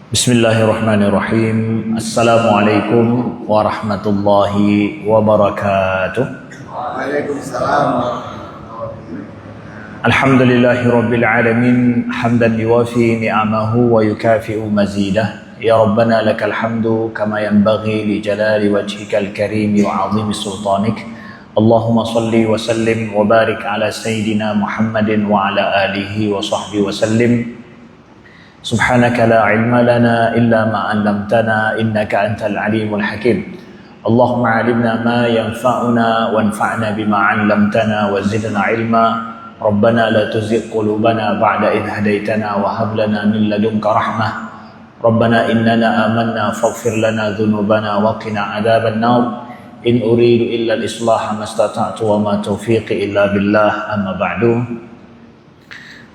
Bismillahirrahmanirrahim. Assalamualaikum warahmatullahi wabarakatuh. Waalaikumsalam. Alhamdulillahirabbil alamin hamdan yuwafi ni'amahu wa yukafi'u mazidah. Ya Rabbana lakal hamdu kama yanbaghi li jalali wajhikal karim wa 'azimi sultanik. Allahumma salli wa sallim wa barik ala sayyidina Muhammadin wa ala alihi wa sahbihi wa sallim. Subhanaka la ilma lana illa ma 'allamtana innaka antal alimul hakim. Allahumma 'allimna ma yanfa'una wanfa'na bima 'allamtana wa zidna ilma. Rabbana la tuzigh qulubana ba'da idh hadaitana wa hab lana min ladunka rahmah. Rabbana innana amanna faghfir lana dhunubana wa qina 'adzaban nar. In uridu illa al-islaha mastata'tu wa ma taufiqi illa billah, amma ba'du.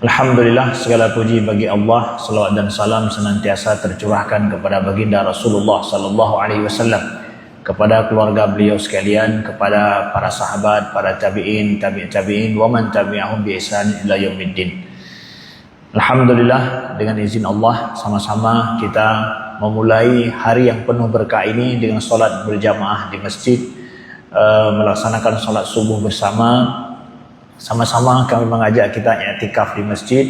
Alhamdulillah, segala puji bagi Allah, salawat dan salam senantiasa tercurahkan kepada baginda Rasulullah sallallahu alaihi wasallam, kepada keluarga beliau sekalian, kepada para sahabat, para tabi'in, tabi'in, wa man tabi'ahum bi ihsan ila yaumiddin. Alhamdulillah, dengan izin Allah sama-sama kita memulai hari yang penuh berkah ini dengan solat berjamaah di masjid, melaksanakan solat subuh bersama. Sama-sama kami mengajak kita i'tikaf di masjid,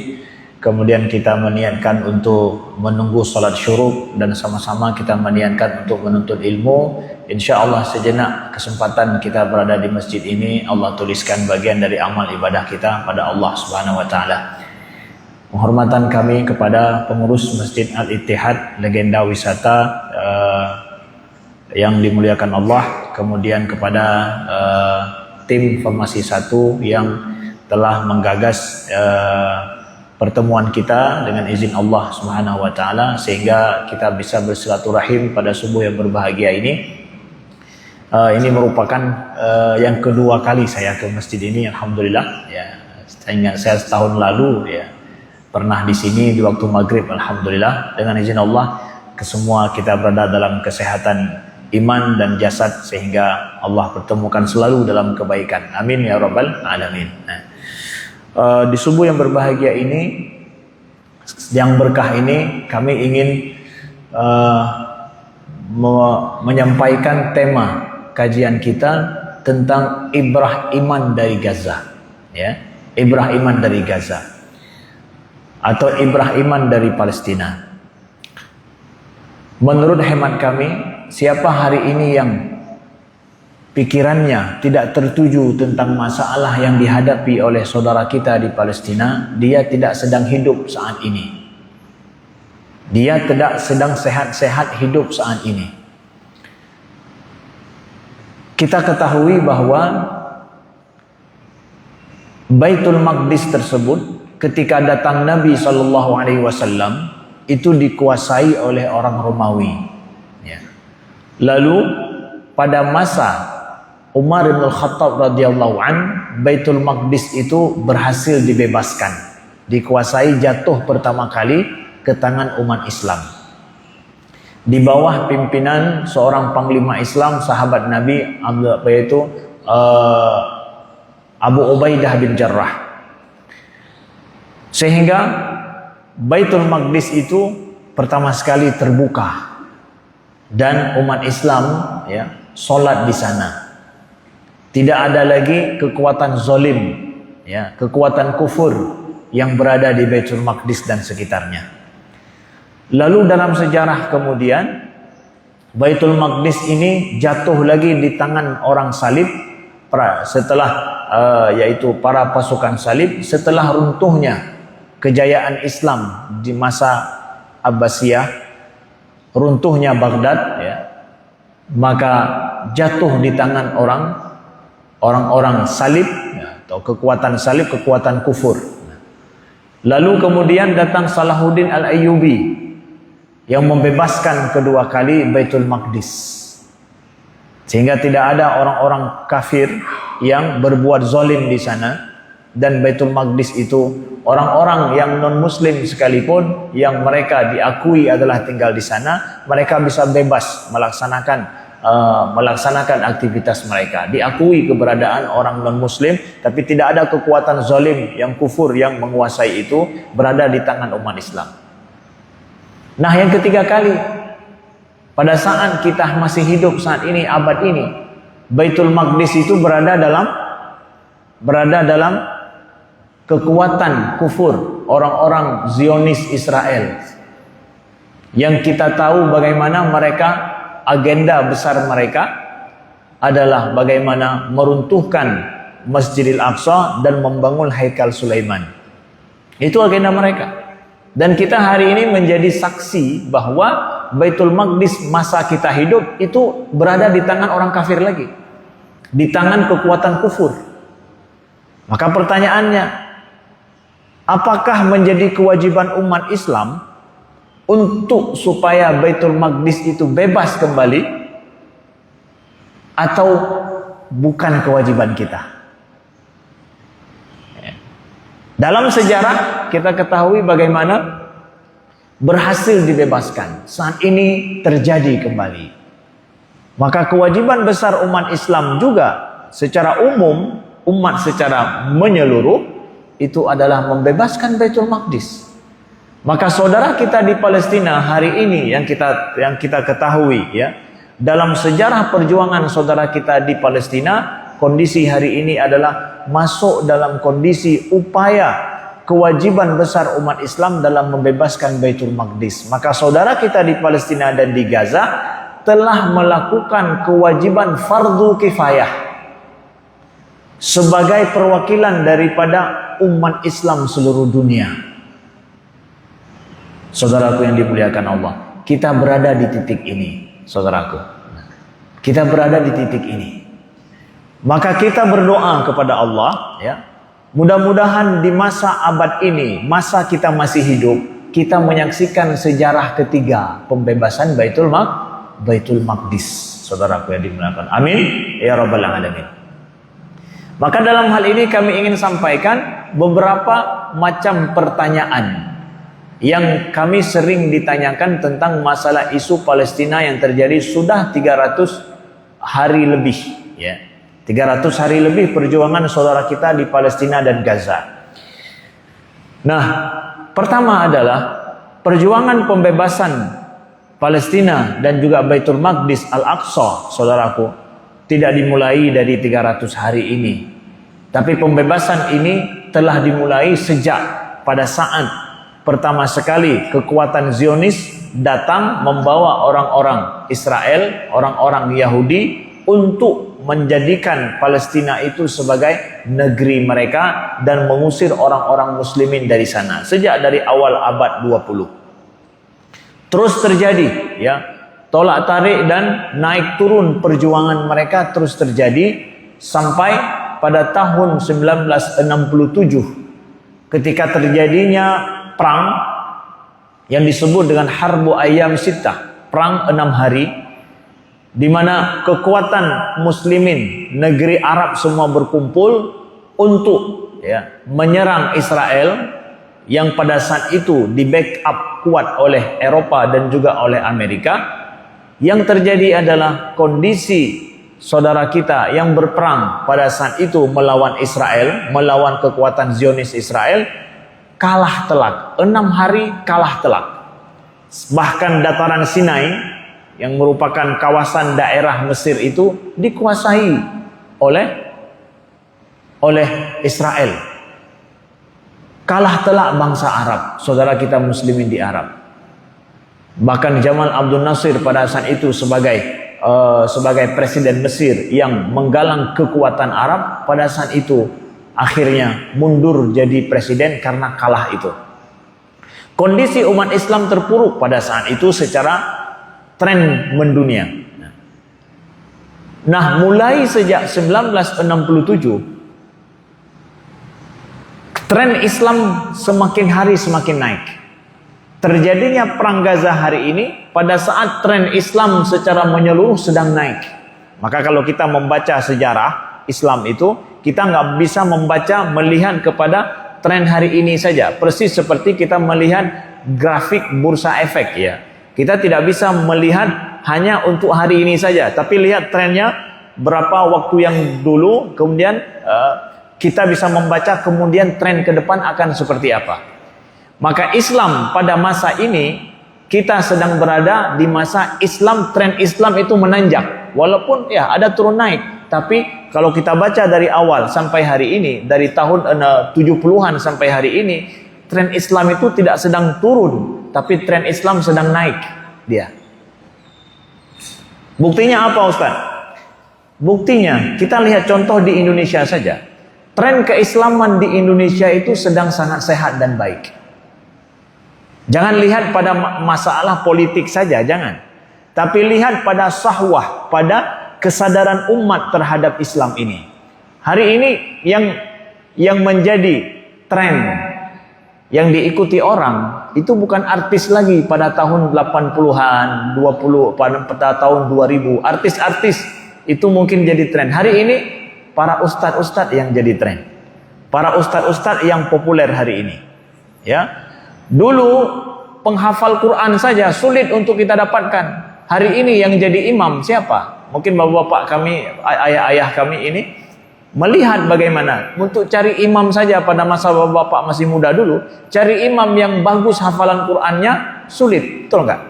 kemudian kita meniatkan untuk menunggu salat syuruk, dan sama-sama kita meniatkan untuk menuntut ilmu. InsyaAllah sejenak kesempatan kita berada di masjid ini Allah tuliskan bagian dari amal ibadah kita pada Allah Subhanahu wa taala. Penghormatan kami kepada pengurus Masjid Al-Ittihad, legenda wisata yang dimuliakan Allah, kemudian kepada tim Formasi 1 yang telah menggagas pertemuan kita dengan izin Allah Subhanahu wa taala sehingga kita bisa bersilaturahim pada subuh yang berbahagia ini. Ini merupakan yang kedua kali saya ke masjid ini, alhamdulillah ya. Saya setahun lalu ya pernah di sini di waktu maghrib, alhamdulillah. Dengan izin Allah kesemua kita berada dalam kesehatan iman dan jasad sehingga Allah pertemukan selalu dalam kebaikan. Amin ya rabbal alamin. Di subuh yang berbahagia ini, yang berkah ini, kami ingin menyampaikan tema kajian kita tentang ibrah iman dari Gaza, ya, ibrah iman dari Gaza atau ibrah iman dari Palestina. Menurut hemat kami, siapa hari ini yang pikirannya tidak tertuju tentang masalah yang dihadapi oleh saudara kita di Palestina, dia tidak sedang hidup saat ini. Dia tidak sedang sehat-sehat hidup saat ini. Kita ketahui bahwa Baitul Maqdis tersebut ketika datang Nabi SAW itu dikuasai oleh orang Romawi. Lalu pada masa Umar bin Khattab radhiyallahu an, Baitul Maqdis itu berhasil dibebaskan, dikuasai, jatuh pertama kali ke tangan umat Islam di bawah pimpinan seorang panglima Islam, sahabat Nabi, yaitu Abu Ubaidah bin Jarrah. Sehingga Baitul Maqdis itu pertama sekali terbuka dan umat Islam ya solat di sana. Tidak ada lagi kekuatan zalim, ya, kekuatan kufur yang berada di Baitul Maqdis dan sekitarnya. Lalu dalam sejarah kemudian Baitul Maqdis ini jatuh lagi di tangan orang salib setelah yaitu para pasukan salib setelah runtuhnya kejayaan Islam di masa Abbasiyah, runtuhnya Baghdad ya, maka jatuh di tangan orang-orang salib ya, atau kekuatan salib, kekuatan kufur. Lalu kemudian datang Salahuddin Al-Ayyubi yang membebaskan kedua kali Baitul Maqdis, sehingga tidak ada orang-orang kafir yang berbuat zalim di sana. Dan Baitul Maqdis itu orang-orang yang non-muslim sekalipun yang mereka diakui adalah tinggal di sana, mereka bisa bebas melaksanakan aktivitas mereka. Diakui keberadaan orang non-muslim, tapi tidak ada kekuatan zalim yang kufur yang menguasai itu berada di tangan umat Islam. Nah, yang ketiga kali, pada saat kita masih hidup saat ini, abad ini, Baitul Maqdis itu berada dalam kekuatan kufur orang-orang Zionis Israel. Yang kita tahu bagaimana mereka, agenda besar mereka adalah bagaimana meruntuhkan Masjidil Aqsa dan membangun Haikal Sulaiman. Itu agenda mereka. Dan kita hari ini menjadi saksi bahwa Baitul Maqdis masa kita hidup itu berada di tangan orang kafir lagi, di tangan kekuatan kufur. Maka pertanyaannya, apakah menjadi kewajiban umat Islam untuk supaya Baitul Maqdis itu bebas kembali, atau bukan kewajiban kita? Dalam sejarah kita ketahui bagaimana berhasil dibebaskan. Saat ini terjadi kembali. Maka kewajiban besar umat Islam juga secara umum, umat secara menyeluruh, itu adalah membebaskan Baitul Maqdis. Maka saudara kita di Palestina hari ini yang kita ketahui, ya, dalam sejarah perjuangan saudara kita di Palestina, kondisi hari ini adalah masuk dalam kondisi upaya kewajiban besar umat Islam dalam membebaskan Baitul Maqdis. Maka saudara kita di Palestina dan di Gaza telah melakukan kewajiban fardu kifayah sebagai perwakilan daripada umat Islam seluruh dunia. Saudaraku yang dimuliakan Allah, kita berada di titik ini, saudaraku. Kita berada di titik ini. Maka kita berdoa kepada Allah, ya, mudah-mudahan di masa abad ini, masa kita masih hidup, kita menyaksikan sejarah ketiga pembebasan Baitul Maqdis, saudaraku yang dimuliakan. Amin ya rabbal alamin. Maka dalam hal ini kami ingin sampaikan beberapa macam pertanyaan yang kami sering ditanyakan tentang masalah isu Palestina yang terjadi sudah 300 hari lebih, ya. 300 hari lebih perjuangan saudara kita di Palestina dan Gaza. Nah, pertama adalah perjuangan pembebasan Palestina dan juga Baitul Maqdis Al-Aqsa, saudaraku, tidak dimulai dari 300 hari ini. Tapi pembebasan ini telah dimulai sejak pada saat pertama sekali kekuatan Zionis datang membawa orang-orang Israel, orang-orang Yahudi untuk menjadikan Palestina itu sebagai negeri mereka dan mengusir orang-orang muslimin dari sana sejak dari awal abad 20. Terus terjadi, ya, tolak tarik dan naik turun perjuangan mereka terus terjadi sampai pada tahun 1967 ketika terjadinya perang yang disebut dengan Harbu Ayyam Sittah, perang 6 hari, di mana kekuatan muslimin negeri Arab semua berkumpul untuk, ya, menyerang Israel yang pada saat itu di backup kuat oleh Eropa dan juga oleh Amerika. Yang terjadi adalah kondisi saudara kita yang berperang pada saat itu melawan Israel, melawan kekuatan Zionis Israel, kalah telak. 6 hari kalah telak. Bahkan dataran Sinai yang merupakan kawasan daerah Mesir itu dikuasai oleh Israel. Kalah telak bangsa Arab, saudara kita muslimin di Arab. Bahkan Jamal Abdul Nasir pada saat itu sebagai presiden Mesir yang menggalang kekuatan Arab, pada saat itu akhirnya mundur jadi presiden karena kalah itu. Kondisi umat Islam terpuruk pada saat itu secara tren mendunia. Nah, mulai sejak 1967 tren Islam semakin hari semakin naik. Terjadinya perang Gaza hari ini pada saat tren Islam secara menyeluruh sedang naik. Maka kalau kita membaca sejarah Islam itu, kita nggak bisa melihat kepada tren hari ini saja. Persis seperti kita melihat grafik bursa efek, ya. Kita tidak bisa melihat hanya untuk hari ini saja, tapi lihat trennya berapa waktu yang dulu, kemudian kita bisa membaca kemudian tren ke depan akan seperti apa. Maka Islam pada masa ini kita sedang berada di masa Islam, tren Islam itu menanjak. Walaupun ya ada turun naik, tapi kalau kita baca dari awal sampai hari ini, dari tahun 70-an sampai hari ini, tren Islam itu tidak sedang turun, tapi tren Islam sedang naik dia. Buktinya apa, Ustaz? Buktinya kita lihat contoh di Indonesia saja. Tren keislaman di Indonesia itu sedang sangat sehat dan baik. Jangan lihat pada masalah politik saja, jangan. Tapi lihat pada sahwah, pada kesadaran umat terhadap Islam ini. Hari ini yang menjadi tren yang diikuti orang itu bukan artis lagi pada tahun 80-an, 20 pada tahun 2000. Artis-artis itu mungkin jadi tren. Hari ini para ustadz-ustadz yang jadi tren. Para ustadz-ustadz yang populer hari ini. Ya. Dulu penghafal Quran saja sulit untuk kita dapatkan. Hari ini yang jadi imam siapa? Mungkin bapak-bapak kami, ayah-ayah kami ini melihat bagaimana untuk cari imam saja pada masa bapak-bapak masih muda dulu, cari imam yang bagus hafalan Qurannya sulit, betul nggak?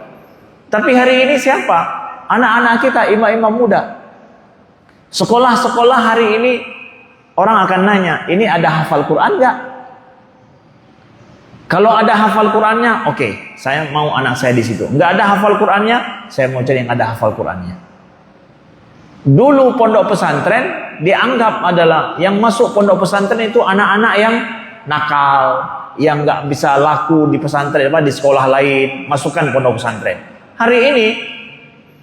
Tapi hari ini siapa? Anak-anak kita, imam-imam muda. Sekolah-sekolah hari ini orang akan nanya, ini ada hafal Quran nggak? Kalau ada hafal Qurannya, oke, saya mau anak saya di situ. Nggak ada hafal Qurannya, saya mau cari yang ada hafal Qurannya. Dulu pondok pesantren dianggap adalah yang masuk pondok pesantren itu anak-anak yang nakal, yang nggak bisa laku di pesantren, di sekolah lain, masukkan pondok pesantren. Hari ini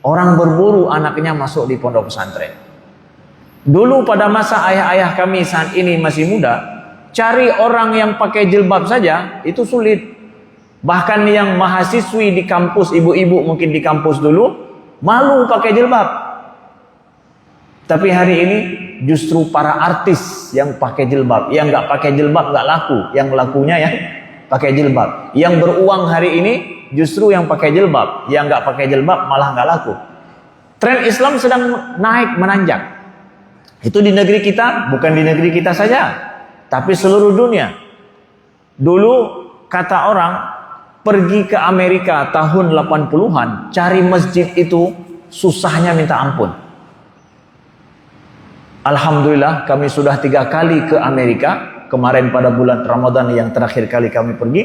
orang berburu anaknya masuk di pondok pesantren. Dulu pada masa ayah-ayah kami saat ini masih muda, cari orang yang pakai jilbab saja itu sulit. Bahkan yang mahasiswi di kampus, ibu-ibu mungkin di kampus dulu malu pakai jilbab. Tapi hari ini justru para artis yang pakai jilbab, yang nggak pakai jilbab nggak laku, yang lakunya yang pakai jilbab. Yang beruang hari ini justru yang pakai jilbab, yang nggak pakai jilbab malah nggak laku. Tren Islam sedang naik menanjak. Itu di negeri kita, bukan di negeri kita saja, tapi seluruh dunia. Dulu kata orang pergi ke Amerika tahun 80-an, cari masjid itu susahnya minta ampun. Alhamdulillah kami sudah 3 kali ke Amerika. Kemarin pada bulan Ramadan yang terakhir kali kami pergi.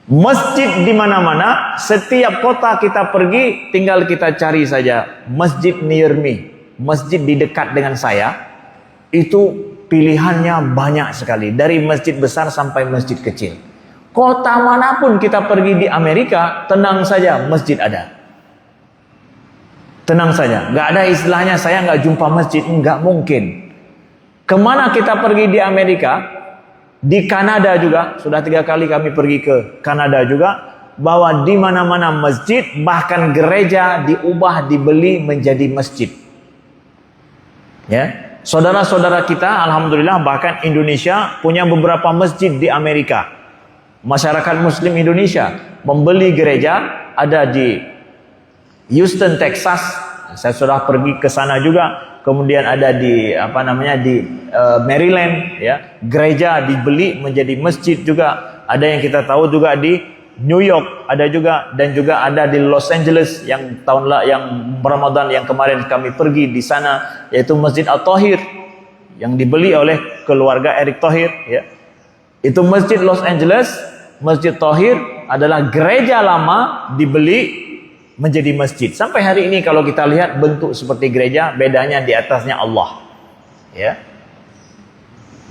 Masjid di mana-mana, setiap kota kita pergi tinggal kita cari saja masjid near me, masjid di dekat dengan saya. Itu pilihannya banyak sekali, dari masjid besar sampai masjid kecil. Kota manapun kita pergi di Amerika, tenang saja masjid ada. Tenang saja, nggak ada istilahnya saya nggak jumpa masjid, nggak mungkin. Kemana kita pergi di Amerika, di Kanada juga, sudah 3 kali kami pergi ke Kanada juga, bahwa di mana-mana masjid, bahkan gereja diubah, dibeli menjadi masjid. Ya, saudara-saudara kita, alhamdulillah bahkan Indonesia punya beberapa masjid di Amerika. Masyarakat Muslim Indonesia membeli gereja, ada di Houston, Texas. Saya sudah pergi ke sana juga. Kemudian ada di di Maryland, ya, gereja dibeli menjadi masjid juga. Ada yang kita tahu juga di New York, ada juga, dan juga ada di Los Angeles yang Ramadan yang kemarin kami pergi di sana, yaitu Masjid At-Thahir yang dibeli oleh keluarga Erick Thohir, ya. Itu Masjid Los Angeles, Masjid Thahir adalah gereja lama dibeli menjadi masjid. Sampai hari ini kalau kita lihat bentuk seperti gereja, bedanya di atasnya Allah. Ya.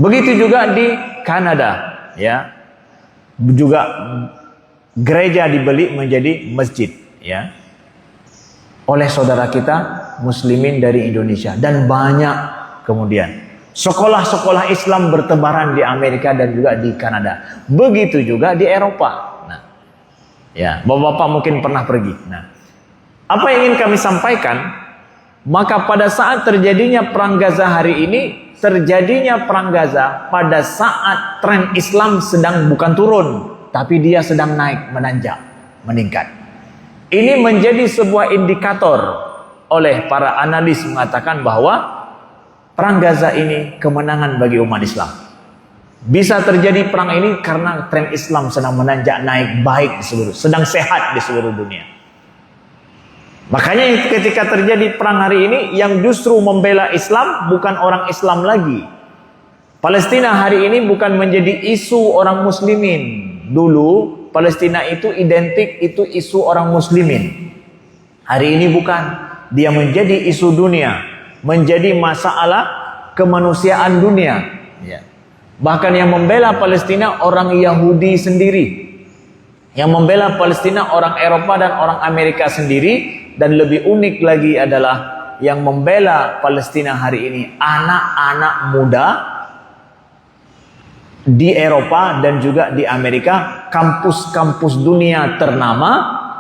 Begitu juga di Kanada, ya. Juga gereja dibeli menjadi masjid, ya. Oleh saudara kita muslimin dari Indonesia, dan banyak kemudian sekolah-sekolah Islam bertebaran di Amerika dan juga di Kanada. Begitu juga di Eropa. Nah, ya, bapak-bapak mungkin pernah pergi. Nah, apa yang ingin kami sampaikan, maka pada saat terjadinya perang Gaza hari ini, terjadinya perang Gaza pada saat tren Islam sedang bukan turun, tapi dia sedang naik, menanjak, meningkat. Ini menjadi sebuah indikator oleh para analis mengatakan bahwa perang Gaza ini kemenangan bagi umat Islam. Bisa terjadi perang ini karena tren Islam sedang menanjak naik baik di seluruh, sedang sehat di seluruh dunia. Makanya ketika terjadi perang hari ini, yang justru membela Islam bukan orang Islam lagi. Palestina hari ini bukan menjadi isu orang muslimin. Dulu Palestina itu identik itu isu orang muslimin. Hari ini bukan. Dia menjadi isu dunia, menjadi masalah kemanusiaan dunia. Ya. Bahkan yang membela Palestina orang Yahudi sendiri. Yang membela Palestina orang Eropa dan orang Amerika sendiri. Dan lebih unik lagi adalah yang membela Palestina hari ini anak-anak muda di Eropa dan juga di Amerika, kampus-kampus dunia ternama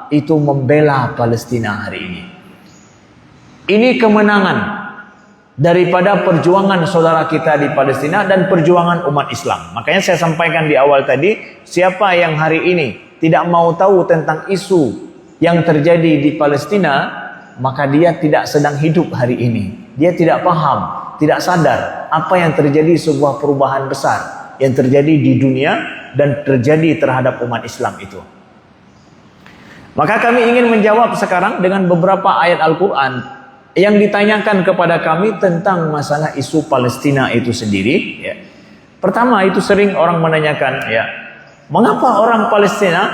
itu membela Palestina hari ini. Ini kemenangan daripada perjuangan saudara kita di Palestina dan perjuangan umat Islam. Makanya saya sampaikan di awal tadi, siapa yang hari ini tidak mau tahu tentang isu yang terjadi di Palestina, maka dia tidak sedang hidup hari ini. Dia tidak paham, tidak sadar apa yang terjadi, sebuah perubahan besar yang terjadi di dunia dan terjadi terhadap umat Islam itu. Maka kami ingin menjawab sekarang dengan beberapa ayat Al-Quran yang ditanyakan kepada kami tentang masalah isu Palestina itu sendiri. Ya. Pertama, itu sering orang menanyakan, ya, mengapa orang Palestina,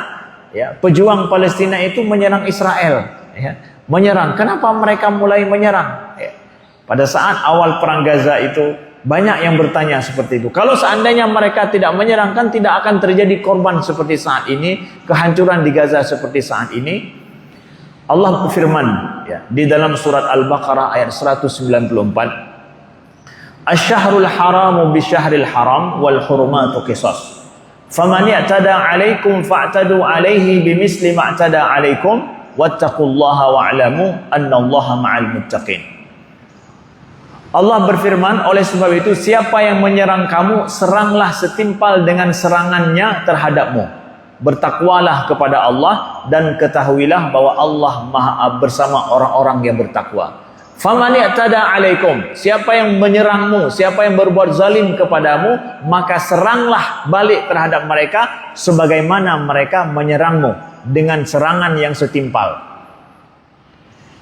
ya, pejuang Palestina itu menyerang Israel? Ya, menyerang. Kenapa mereka mulai menyerang? Ya. Pada saat awal perang Gaza itu banyak yang bertanya seperti itu. Kalau seandainya mereka tidak menyerang, kan tidak akan terjadi korban seperti saat ini, kehancuran di Gaza seperti saat ini. Allah berfirman, ya, di dalam surat Al-Baqarah ayat 194, Asy-syahrul haramu bisyahril haram wal hurumatu qisas. Faman i'tada 'alaikum fa'tadu 'alaihi bimisli ma i'tada 'alaikum wattaqullaha wa'lamu annallaha ma'al muttaqin. Allah berfirman, oleh sebab itu siapa yang menyerang kamu, seranglah setimpal dengan serangannya terhadapmu. Bertakwalah kepada Allah dan ketahuilah bahwa Allah Maha bersama orang-orang yang bertakwa. Faman i'tada 'alaikum, siapa yang menyerangmu, siapa yang berbuat zalim kepadamu, maka seranglah balik terhadap mereka sebagaimana mereka menyerangmu dengan serangan yang setimpal.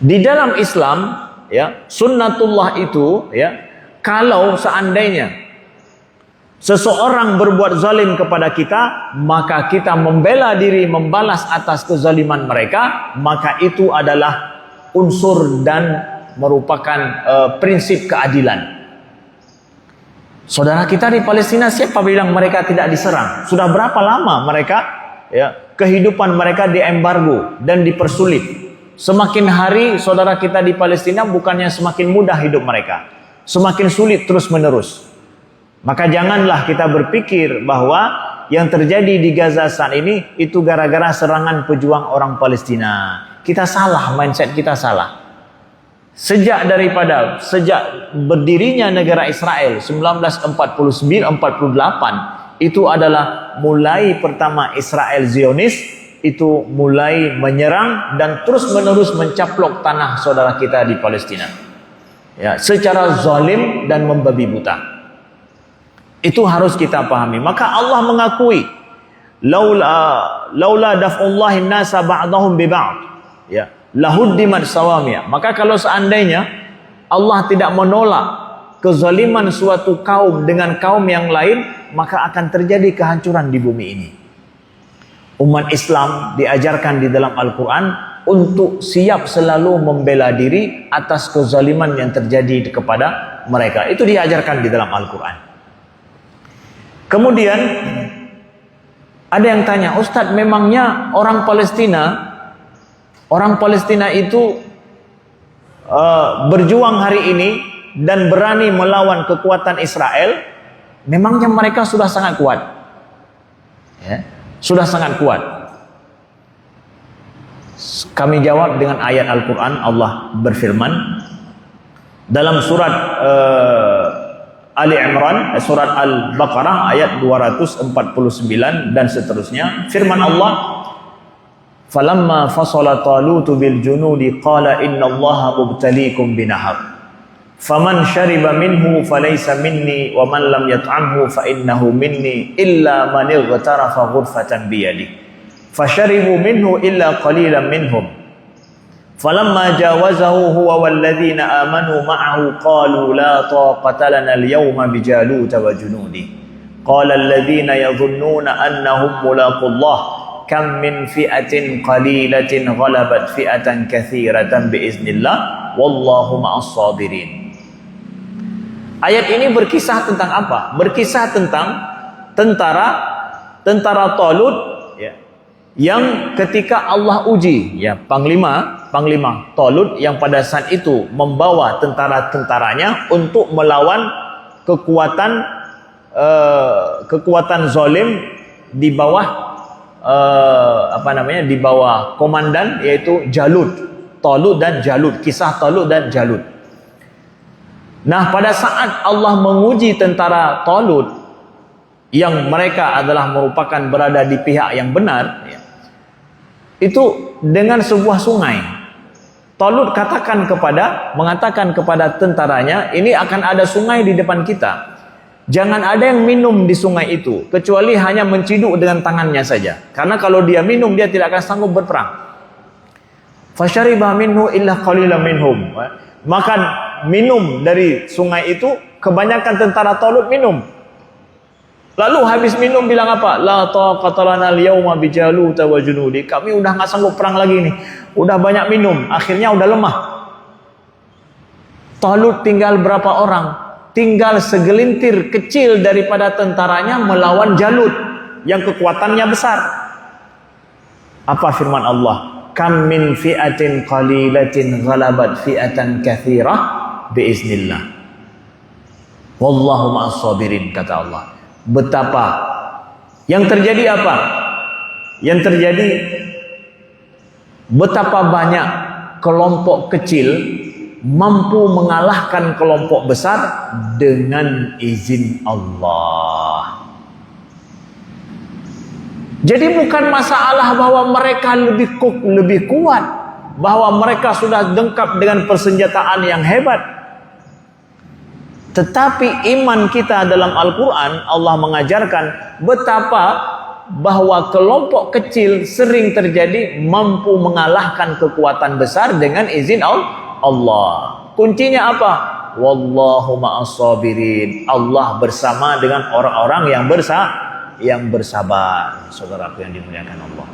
Di dalam Islam, ya, sunnatullah itu, ya, kalau seandainya seseorang berbuat zalim kepada kita, maka kita membela diri membalas atas kezaliman mereka, maka itu adalah unsur dan merupakan prinsip keadilan. Saudara kita di Palestina, siapa bilang mereka tidak diserang? Sudah berapa lama mereka, ya, kehidupan mereka diembargo dan dipersulit. Semakin hari saudara kita di Palestina bukannya semakin mudah hidup mereka, semakin sulit terus menerus. Maka janganlah kita berpikir bahwa yang terjadi di Gaza saat ini itu gara-gara serangan pejuang orang Palestina. Kita salah, mindset kita salah. Sejak berdirinya negara Israel 1949-48, itu adalah mulai pertama Israel Zionis itu mulai menyerang dan terus-menerus mencaplok tanah saudara kita di Palestina. Ya, secara zalim dan membabi buta. Itu harus kita pahami. Maka Allah mengakui, laula daf'ullahi nasa ba'dahum bi ba'd, ya, lahuddimat sawami'. Maka kalau seandainya Allah tidak menolak kezaliman suatu kaum dengan kaum yang lain, maka akan terjadi kehancuran di bumi ini. Umat Islam diajarkan di dalam Al-Quran untuk siap selalu membela diri atas kezaliman yang terjadi kepada mereka. Itu diajarkan di dalam Al-Quran. Kemudian ada yang tanya, Ustadz, memangnya orang Palestina itu berjuang hari ini dan berani melawan kekuatan Israel, memangnya mereka sudah sangat kuat? Ya, sudah sangat kuat. Kami jawab dengan ayat Al-Quran. Allah berfirman dalam surat Ali Imran, surat Al-Baqarah ayat 249 dan seterusnya. Firman Allah, "Falamma fasala Talut bil junudi qala innallaha mubtaliikum binahar. Faman syariba minhu falaysa minni wa man lam yat'amhu fa innahu minni illa man ightarafa ghurfatan bi yadihi. Fasharibu minhu illa qalilan minhum. Falamma jawazahu huwa walladhina amanu ma'ahu qalu la taqata lana al-yawma bi Jalut wa junudi. Qala alladhina yadhunnuna annahum mulaqullah kam min fi'atin qalilatin ghalabat fi'atan katsiratan bi iznillah wallahu ma'as sabirin. Ayat ini berkisah tentang apa? Berkisah tentang tentara Talut, ya, yang ketika Allah uji, ya, panglima Talut yang pada saat itu membawa tentara-tentaranya untuk melawan kekuatan zalim di bawah di bawah komandan yaitu Jalut, Talut dan Jalut, kisah Talut dan Jalut. Nah, pada saat Allah menguji tentara Talut yang mereka adalah merupakan berada di pihak yang benar, ya, itu dengan sebuah sungai. Talut mengatakan kepada tentaranya, ini akan ada sungai di depan kita. Jangan ada yang minum di sungai itu, kecuali hanya menciduk dengan tangannya saja. Karena kalau dia minum, dia tidak akan sanggup berperang. Fasyariba minhu illa qalilan minhum. Makan minum dari sungai itu, kebanyakan tentara Talut minum. Lalu habis minum bilang apa? La taqata lana al-yawma bi Jalut wa junudi. Kami udah enggak sanggup perang lagi nih. Udah banyak minum, akhirnya udah lemah. Talut tinggal berapa orang? Tinggal segelintir kecil daripada tentaranya melawan Jalut yang kekuatannya besar. Apa firman Allah? Kam min fi'atin qalilatin ghalabat fi'atan katsirah biiznillah. Wallahu ma'as sabirin, kata Allah. Betapa yang terjadi apa? Yang terjadi betapa banyak kelompok kecil mampu mengalahkan kelompok besar dengan izin Allah. Jadi bukan masalah bahwa mereka lebih kuat, bahwa mereka sudah lengkap dengan persenjataan yang hebat. Tetapi iman kita dalam Al-Quran, Allah mengajarkan betapa bahwa kelompok kecil sering terjadi mampu mengalahkan kekuatan besar dengan izin Allah. Kuncinya apa? Wallahu ma'as sabirin. Allah bersama dengan orang-orang yang bersabar, saudaraku yang dimuliakan Allah.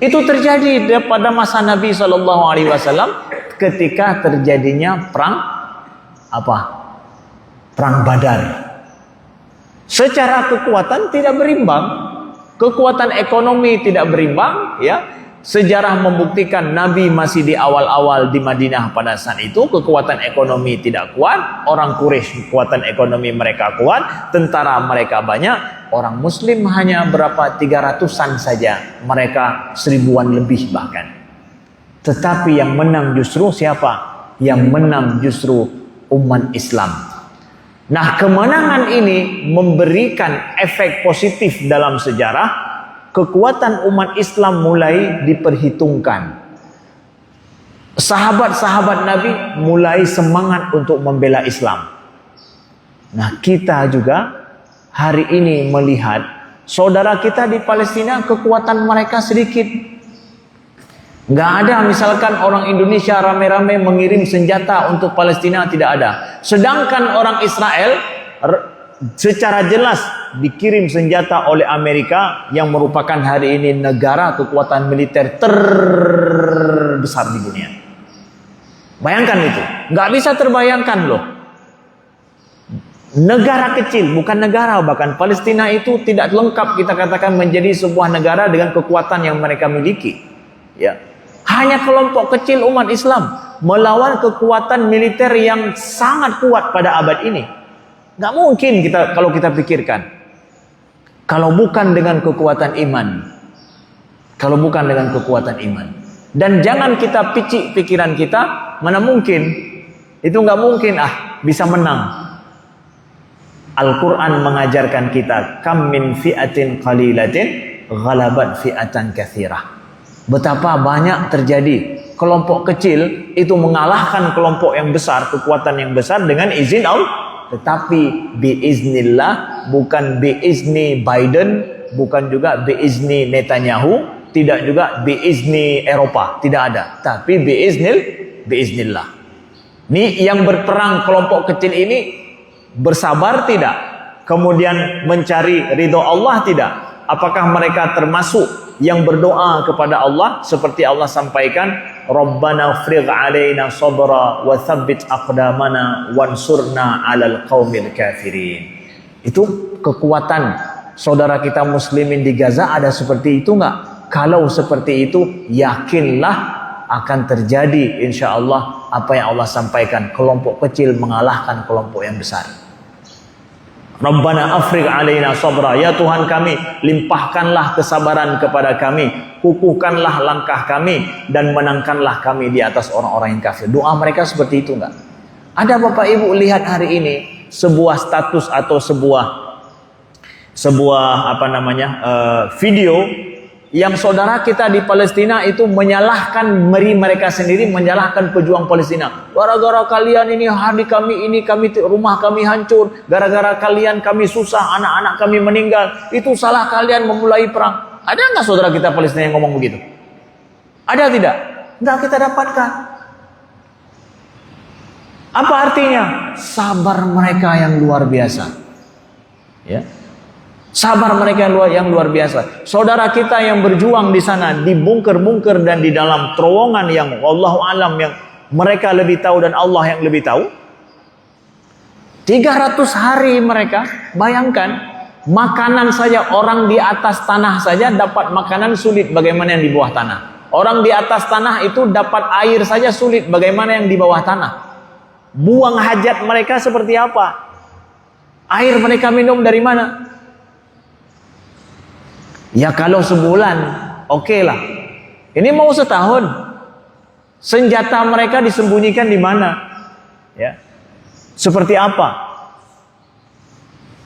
Itu terjadi pada masa Nabi SAW ketika terjadinya perang Badar. Secara kekuatan tidak berimbang, kekuatan ekonomi tidak berimbang, ya. Sejarah membuktikan Nabi masih di awal-awal di Madinah pada saat itu, kekuatan ekonomi tidak kuat, orang Quraisy kekuatan ekonomi mereka kuat, tentara mereka banyak, orang Muslim hanya berapa 300-an saja, mereka 1000-an lebih bahkan. Tetapi yang menang justru siapa? Yang menang justru umat Islam. Nah, kemenangan ini memberikan efek positif dalam sejarah. Kekuatan umat Islam mulai diperhitungkan. Sahabat-sahabat Nabi mulai semangat untuk membela Islam. Nah, kita juga hari ini melihat saudara kita di Palestina kekuatan mereka sedikit. Nggak ada misalkan orang Indonesia rame-rame mengirim senjata untuk Palestina, tidak ada. Sedangkan orang Israel secara jelas dikirim senjata oleh Amerika yang merupakan hari ini negara kekuatan militer terbesar di dunia. Bayangkan itu, nggak bisa terbayangkan loh. Negara kecil, bukan negara, bahkan Palestina itu tidak lengkap kita katakan menjadi sebuah negara dengan kekuatan yang mereka miliki. Ya, hanya kelompok kecil umat Islam melawan kekuatan militer yang sangat kuat pada abad ini. Nggak mungkin kalau kita pikirkan, kalau bukan dengan kekuatan iman. Kalau bukan dengan kekuatan iman. Dan jangan kita picik pikiran kita, mana mungkin, itu nggak mungkin bisa menang. Al-Quran mengajarkan kita, kam min fi'atin qalilatin ghalabat fi'atan katsirah. Betapa banyak terjadi kelompok kecil itu mengalahkan kelompok yang besar, kekuatan yang besar dengan izin Allah. Tetapi biiznillah, bukan biizni Biden, bukan juga biizni Netanyahu, tidak juga biizni Eropa, tidak ada. Tapi biiznillah. Ini yang berperang kelompok kecil ini bersabar tidak? Kemudian mencari ridho Allah tidak? Apakah mereka termasuk yang berdoa kepada Allah seperti Allah sampaikan, Rabbana afrigh alaina sabra wa tsabbit aqdamana wansurna 'alal qaumil kafirin. Itu kekuatan saudara kita muslimin di Gaza ada seperti itu enggak? Kalau seperti itu, yakinlah akan terjadi insyaallah apa yang Allah sampaikan, kelompok kecil mengalahkan kelompok yang besar. Rabbana afrigh alaina sabra, ya Tuhan kami, limpahkanlah kesabaran kepada kami, kukuhkanlah langkah kami, dan menangkanlah kami di atas orang-orang yang kafir. Doa mereka seperti itu enggak? Ada Bapak Ibu lihat hari ini sebuah status atau sebuah video yang saudara kita di Palestina itu menyalahkan mereka sendiri, menyalahkan pejuang Palestina. Gara-gara kalian ini, hari kami ini, rumah kami hancur. Gara-gara kalian kami susah, anak-anak kami meninggal. Itu salah kalian memulai perang. Ada nggak saudara kita Palestina yang ngomong begitu? Ada tidak? Nggak kita dapatkan. Apa artinya? Sabar mereka yang luar biasa. Ya. Sabar mereka yang luar biasa. Saudara kita yang berjuang di sana, di bunker-bunker dan di dalam terowongan yang Allahu alam, yang mereka lebih tahu dan Allah yang lebih tahu. 300 hari mereka, bayangkan, makanan saja, orang di atas tanah saja dapat makanan sulit, bagaimana yang di bawah tanah. Orang di atas tanah itu dapat air saja sulit, bagaimana yang di bawah tanah. Buang hajat mereka seperti apa? Air mereka minum dari mana? Ya kalau sebulan, oke lah. Ini mau setahun. Senjata mereka disembunyikan di mana? Ya. Seperti apa?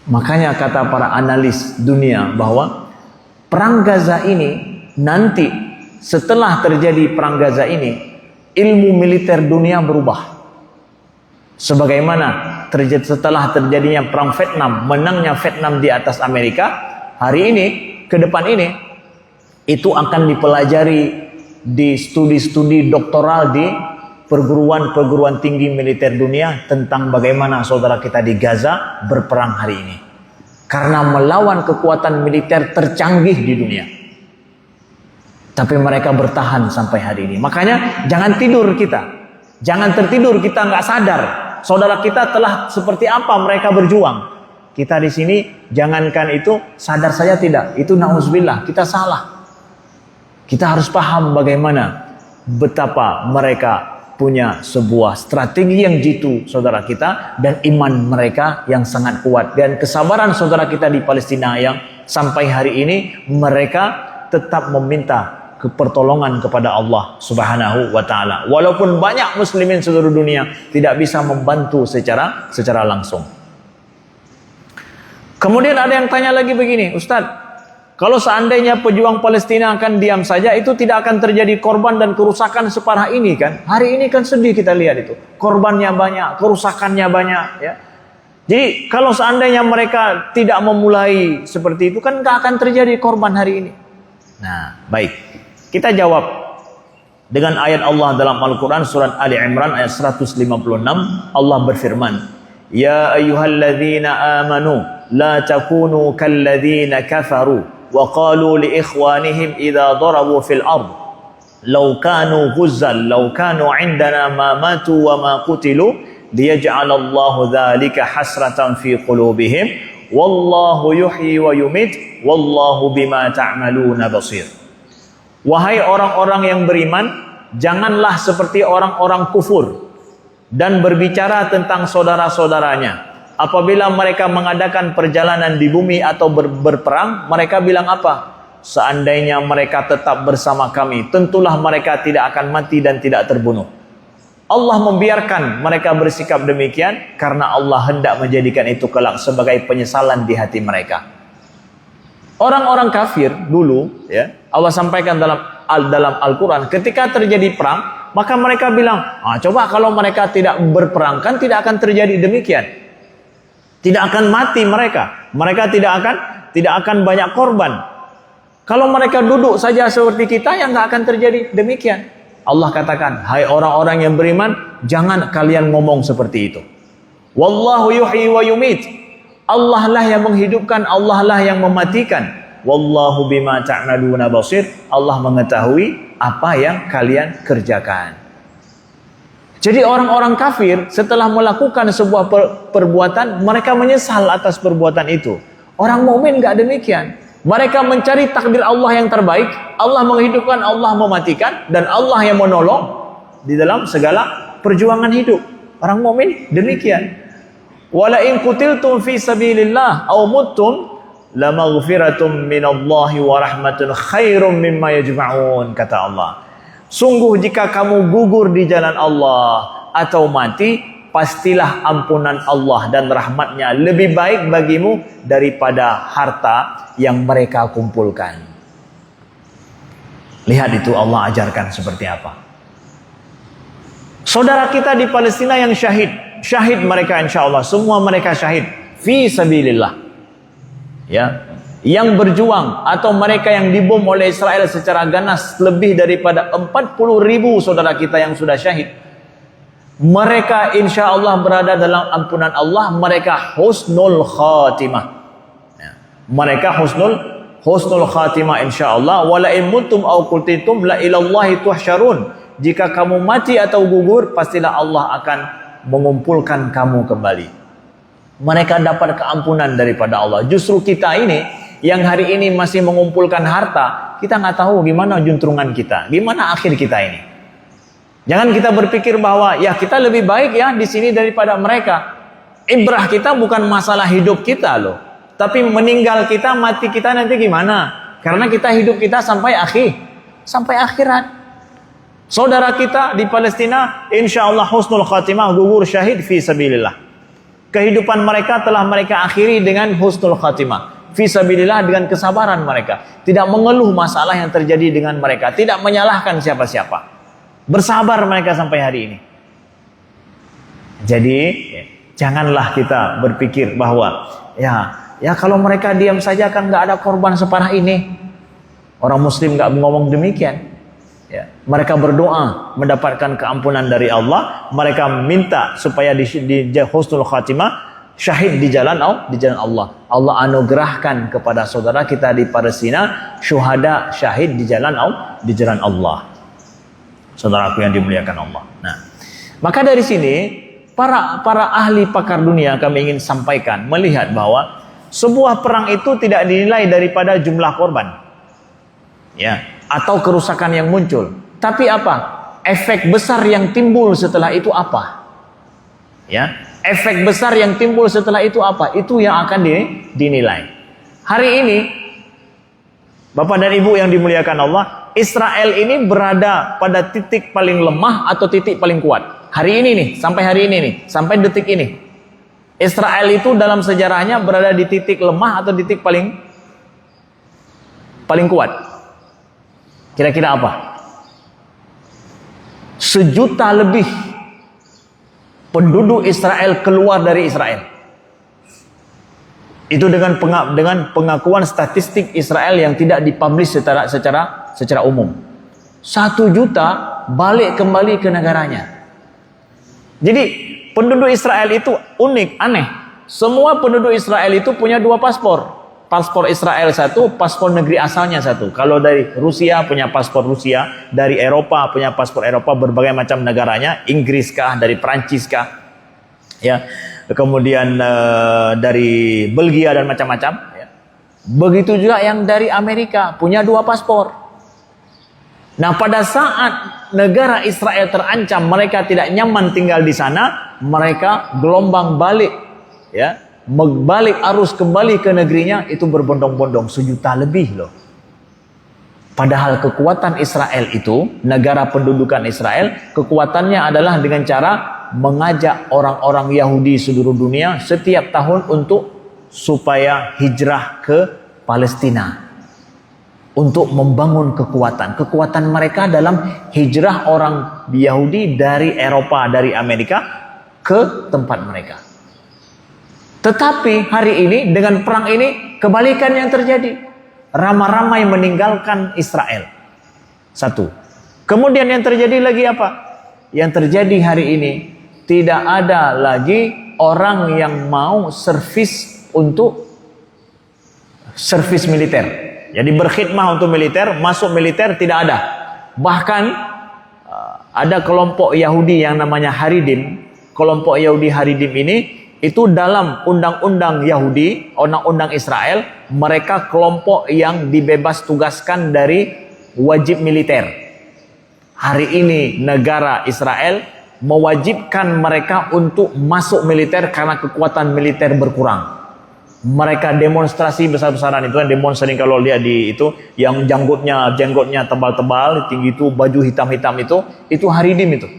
Makanya kata para analis dunia bahwa perang Gaza ini nanti setelah terjadi perang Gaza ini, ilmu militer dunia berubah. Sebagaimana setelah terjadinya perang Vietnam, menangnya Vietnam di atas Amerika, hari ini ke depan ini itu akan dipelajari di studi-studi doktoral di perguruan tinggi militer dunia tentang bagaimana saudara kita di Gaza berperang hari ini, karena melawan kekuatan militer tercanggih di dunia, tapi mereka bertahan sampai hari ini. Makanya jangan tidur kita, jangan tertidur kita nggak sadar saudara kita telah seperti apa mereka berjuang. Kita di sini jangankan itu, sadar saja tidak. Itu na'udzubillah, kita salah. Kita harus paham bagaimana betapa mereka punya sebuah strategi yang jitu saudara kita, dan iman mereka yang sangat kuat, dan kesabaran saudara kita di Palestina yang sampai hari ini mereka tetap meminta pertolongan kepada Allah Subhanahu wa taala. Walaupun banyak muslimin seluruh dunia tidak bisa membantu secara langsung. Kemudian ada yang tanya lagi begini, Ustadz, kalau seandainya pejuang Palestina akan diam saja, itu tidak akan terjadi korban dan kerusakan separah ini kan? Hari ini kan sedih kita lihat itu, korbannya banyak, kerusakannya banyak, ya. Jadi kalau seandainya mereka tidak memulai seperti itu, kan nggak akan terjadi korban hari ini. Nah, baik, kita jawab dengan ayat Allah dalam Al-Quran surat Ali Imran ayat 156. Allah berfirman, Ya ayyuhalladzina amanu la takunu kalladzina kafaru wa qalu li ikhwanihim idza darabu fil ard law kanu ghuzzan law kanu indana ma matu wa ma qutilu liyaj'alallahu dzalika hasratan fi qulubihim wallahu yuhyi wa yumit wallahu bima ta'maluna basir. Wahai orang-orang yang beriman, janganlah seperti orang-orang kufur dan berbicara tentang saudara-saudaranya. Apabila mereka mengadakan perjalanan di bumi atau berperang, mereka bilang apa? Seandainya mereka tetap bersama kami, tentulah mereka tidak akan mati dan tidak terbunuh. Allah membiarkan mereka bersikap demikian karena Allah hendak menjadikan itu kelak sebagai penyesalan di hati mereka. Orang-orang kafir dulu, ya, Allah sampaikan dalam Al-Quran, ketika terjadi perang, Maka mereka bilang, coba kalau mereka tidak berperang, kan tidak akan terjadi demikian. Tidak akan mati mereka. Mereka tidak akan banyak korban. Kalau mereka duduk saja seperti kita, yang nggak akan terjadi demikian. Allah katakan, hai orang-orang yang beriman, jangan kalian ngomong seperti itu. Wallahu yuhyi wa yumit. Allah lah yang menghidupkan, Allah lah yang mematikan. Wallahu bima ta'maluna basir. Allah mengetahui apa yang kalian kerjakan. Jadi orang-orang kafir setelah melakukan sebuah perbuatan, mereka menyesal atas perbuatan itu. Orang mukmin enggak demikian. Mereka mencari takdir Allah yang terbaik. Allah menghidupkan, Allah mematikan, dan Allah yang menolong di dalam segala perjuangan hidup. Orang mukmin demikian. Wala in qutiltum fi sabilillah aw muttum lamaghfiratum minallahi wa rahmatun khairum mimma yajma'un, kata Allah. Sungguh jika kamu gugur di jalan Allah atau mati, pastilah ampunan Allah dan rahmatnya lebih baik bagimu daripada harta yang mereka kumpulkan. Lihat itu Allah ajarkan seperti apa. Saudara kita di Palestina yang syahid mereka insya Allah, semua mereka syahid fi sabilillah. Ya, yang berjuang atau mereka yang dibom oleh Israel secara ganas lebih daripada 40.000 saudara kita yang sudah syahid. Mereka insya Allah berada dalam ampunan Allah. Mereka husnul khatimah. Ya. Mereka husnul khatimah insya Allah. Wala in mutum aw qultitum la ilallahi tuhsyarun. Jika kamu mati atau gugur, pastilah Allah akan mengumpulkan kamu kembali. Mereka dapat keampunan daripada Allah. Justru kita ini yang hari ini masih mengumpulkan harta, kita nggak tahu gimana juntrungan kita, gimana akhir kita ini. Jangan kita berpikir bahwa ya kita lebih baik ya di sini daripada mereka. Ibrah kita bukan masalah hidup kita loh, tapi meninggal kita, mati kita nanti gimana? Karena kita hidup kita sampai akhirat. Saudara kita di Palestina, insya Allah husnul khatimah, gugur syahid fi sabilillah. Kehidupan mereka telah mereka akhiri dengan husnul khatimah. Fisabilillah, dengan kesabaran mereka. Tidak mengeluh masalah yang terjadi dengan mereka. Tidak menyalahkan siapa-siapa. Bersabar mereka sampai hari ini. Jadi, janganlah kita berpikir bahwa ya kalau mereka diam saja kan nggak ada korban separah ini. Orang muslim nggak ngomong demikian. Ya, mereka berdoa mendapatkan keampunan dari Allah. Mereka minta supaya di husnul khatimah, syahid di jalan Allah. Allah anugerahkan kepada saudara kita di Palestina syuhada syahid di jalan Allah. Saudaraku yang dimuliakan Allah. Nah, maka dari sini para ahli pakar dunia kami ingin sampaikan melihat bahwa sebuah perang itu tidak dinilai daripada jumlah korban. Ya. Atau kerusakan yang muncul, tapi apa? Efek besar yang timbul setelah itu apa? Ya, efek besar yang timbul setelah itu apa? Itu yang akan dinilai. Hari ini, Bapak dan Ibu yang dimuliakan Allah, Israel ini berada pada titik paling lemah atau titik paling kuat. Hari ini nih, sampai detik ini, Israel itu dalam sejarahnya berada di titik lemah atau titik paling kuat. Kira-kira apa? 1 juta lebih penduduk Israel keluar dari Israel. Itu dengan pengakuan statistik Israel yang tidak dipublish secara umum. 1 juta balik kembali ke negaranya. Jadi penduduk Israel itu unik, aneh. Semua penduduk Israel itu punya 2 paspor. Paspor Israel 1, paspor negeri asalnya 1. Kalau dari Rusia punya paspor Rusia, dari Eropa punya paspor Eropa, berbagai macam negaranya, Inggris kah, dari Prancis kah, ya, kemudian dari Belgia dan macam-macam. Ya. Begitu juga yang dari Amerika punya 2 paspor. Nah, pada saat negara Israel terancam, mereka tidak nyaman tinggal di sana, mereka gelombang balik, ya. Balik arus kembali ke negerinya itu berbondong-bondong, 1 juta lebih loh. Padahal kekuatan Israel itu, negara pendudukan Israel, kekuatannya adalah dengan cara mengajak orang-orang Yahudi seluruh dunia setiap tahun supaya hijrah ke Palestina. untuk membangun kekuatan. Kekuatan mereka dalam hijrah orang Yahudi dari Eropa, dari Amerika ke tempat mereka. Tetapi hari ini dengan perang ini kebalikan yang terjadi. Ramai-ramai meninggalkan Israel. Satu. Kemudian yang terjadi lagi apa? Yang terjadi hari ini tidak ada lagi orang yang mau servis untuk servis militer. Jadi berkhidmah untuk militer, masuk militer tidak ada. Bahkan ada kelompok Yahudi yang namanya Haridim. Kelompok Yahudi Haridim ini itu dalam undang-undang Yahudi, undang-undang Israel, mereka kelompok yang dibebas tugaskan dari wajib militer. Hari ini negara Israel mewajibkan mereka untuk masuk militer karena kekuatan militer berkurang. Mereka demonstrasi besar-besaran itu kan, demonstrasi kalau lihat di itu yang jenggotnya tebal-tebal, tinggi itu, baju hitam-hitam itu Haridim itu.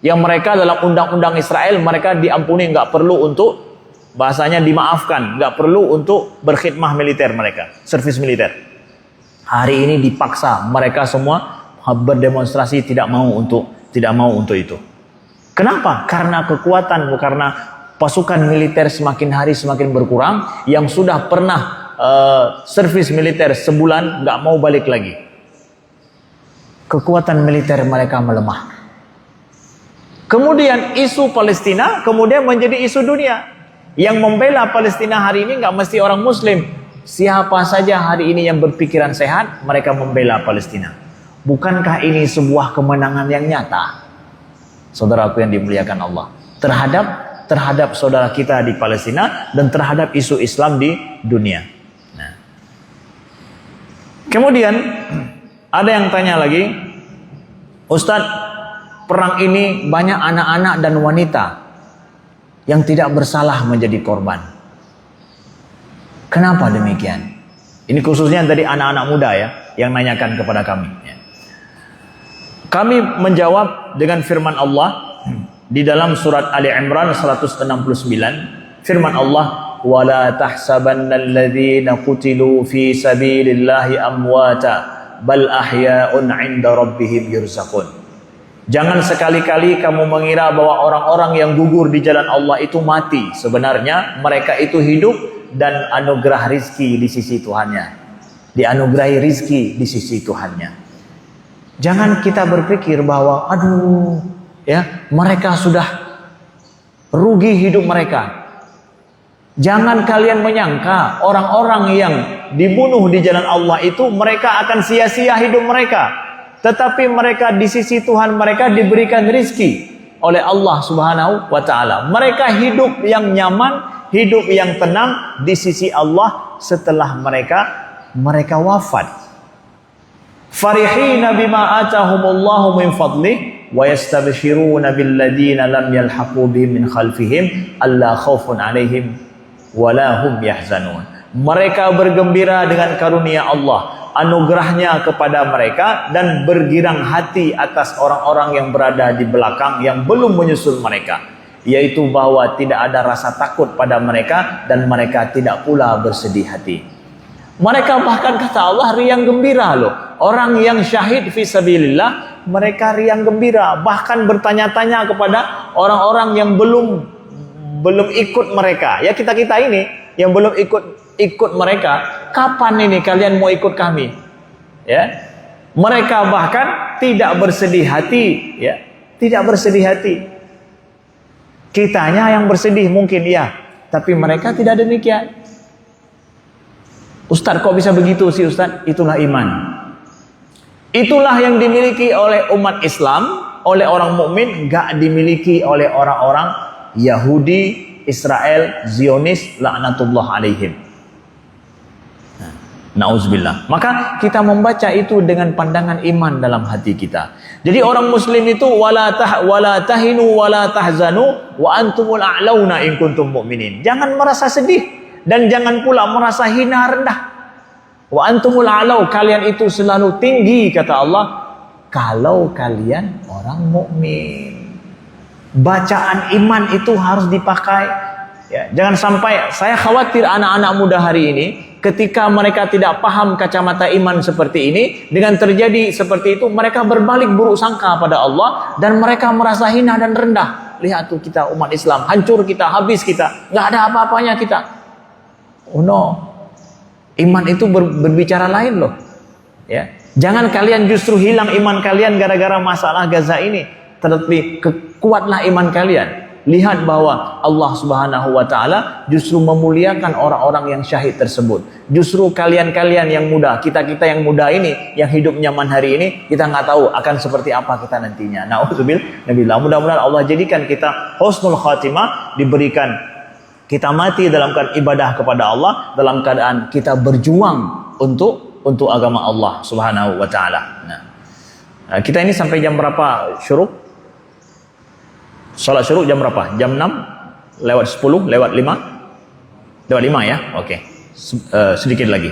Yang mereka dalam undang-undang Israel mereka diampuni, nggak perlu untuk bahasanya dimaafkan, nggak perlu untuk berkhidmah militer mereka, servis militer. Hari ini dipaksa mereka semua berdemonstrasi tidak mau untuk itu. Kenapa? Karena kekuatan, karena pasukan militer semakin hari semakin berkurang. Yang sudah pernah servis militer sebulan nggak mau balik lagi. Kekuatan militer mereka melemah. Kemudian isu Palestina kemudian menjadi isu dunia. Yang membela Palestina hari ini nggak mesti orang Muslim. Siapa saja hari ini yang berpikiran sehat, mereka membela Palestina. Bukankah ini sebuah kemenangan yang nyata, saudaraku yang dimuliakan Allah, terhadap saudara kita di Palestina dan terhadap isu Islam di dunia. Nah. Kemudian ada yang tanya lagi, Ustadz, perang ini banyak anak-anak dan wanita yang tidak bersalah menjadi korban. Kenapa demikian? Ini khususnya dari anak-anak muda ya, yang nanyakan kepada kami. Kami menjawab dengan firman Allah di dalam surat Ali Imran 169. Firman Allah, "Wala tahsabannal ladzina qutilu fi sabilillahi amwata bal ahya'un 'inda rabbihim yurzaqun." Jangan sekali-kali kamu mengira bahwa orang-orang yang gugur di jalan Allah itu mati. Sebenarnya mereka itu hidup dan anugerah rizki di sisi Tuhannya. Dianugerahi rizki di sisi Tuhannya. Jangan kita berpikir bahwa mereka sudah rugi hidup mereka. Jangan kalian menyangka orang-orang yang dibunuh di jalan Allah itu mereka akan sia-sia hidup mereka. Tetapi mereka di sisi Tuhan mereka diberikan rizki oleh Allah Subhanahu wa ta'ala. Mereka hidup yang nyaman, hidup yang tenang di sisi Allah setelah mereka wafat. Farihina bima atahumullahu min fadlih wa yastabshiruna billadzina lam yalhaqu bihim min khalfihim alla khaufun alaihim wa la hum yahzanun. Mereka bergembira dengan karunia Allah, anugerahnya kepada mereka, dan bergirang hati atas orang-orang yang berada di belakang yang belum menyusul mereka, yaitu bahwa tidak ada rasa takut pada mereka dan mereka tidak pula bersedih hati. Mereka bahkan kata Allah riang gembira loh. Orang yang syahid fi sabilillah mereka riang gembira, bahkan bertanya-tanya kepada orang-orang yang belum ikut mereka. Ya kita ini yang belum ikut mereka, kapan ini kalian mau ikut kami? Ya. Mereka bahkan tidak bersedih hati, ya. Tidak bersedih hati. Kitanya yang bersedih mungkin ya, tapi mereka tidak demikian. Ustaz kok bisa begitu sih Ustaz? Itulah iman. Itulah yang dimiliki oleh umat Islam, oleh orang mukmin, gak dimiliki oleh orang-orang Yahudi, Israel, Zionis, laknatullah alaihim. Nauzubillah. Maka kita membaca itu dengan pandangan iman dalam hati kita. Jadi orang muslim itu wala tahinu wala tahzanu wa antumul a'launa in kuntum mu'minin. Jangan merasa sedih dan jangan pula merasa hina rendah. Wa antumul a'lau, kalian itu selalu tinggi kata Allah kalau kalian orang mukmin. Bacaan iman itu harus dipakai. Ya, jangan sampai, saya khawatir anak-anak muda hari ini ketika mereka tidak paham kacamata iman seperti ini, dengan terjadi seperti itu, mereka berbalik buruk sangka pada Allah dan mereka merasa hina dan rendah. Lihat tuh kita umat Islam, hancur kita, habis kita, nggak ada apa-apanya kita. Oh no, iman itu berbicara lain loh. Ya, jangan kalian justru hilang iman kalian gara-gara masalah Gaza ini. Tetapi kuatlah iman kalian. Lihat bahwa Allah Subhanahu wa taala justru memuliakan orang-orang yang syahid tersebut. Justru kalian-kalian yang muda, kita-kita yang muda ini, yang hidup nyaman hari ini, kita nggak tahu akan seperti apa kita nantinya. Na'udzubillah. Mudah-mudahan Allah jadikan kita husnul khatimah, diberikan kita mati dalam keadaan ibadah kepada Allah, dalam keadaan kita berjuang untuk agama Allah Subhanahu wa taala. Nah, kita ini sampai jam berapa syuruk? Salat syuruk jam berapa? Jam 6? Lewat 10? Lewat 5? Lewat 5 ya? Oke. Sedikit lagi.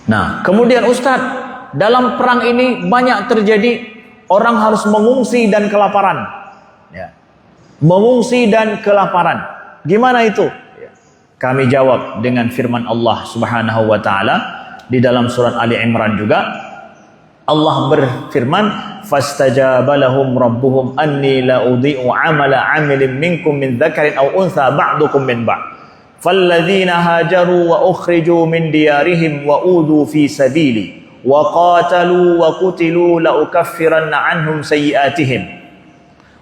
Nah, kemudian Ustadz, dalam perang ini banyak terjadi orang harus mengungsi dan kelaparan. Ya. Mengungsi dan kelaparan. Gimana itu? Ya. Kami jawab dengan firman Allah Subhanahu wa taala di dalam surat Ali Imran juga. Allah berfirman, fastajaba lahum rabbuhum anni la udhi'u 'amala 'amilin minkum min dzakarin aw untha ba'dukum min ba'd. Falladzina hajaru wa ukhriju min diyarihim wa udhu fi sabili wa qatalu wa qutilu la ukaffiranna 'anhum sayyi'atihim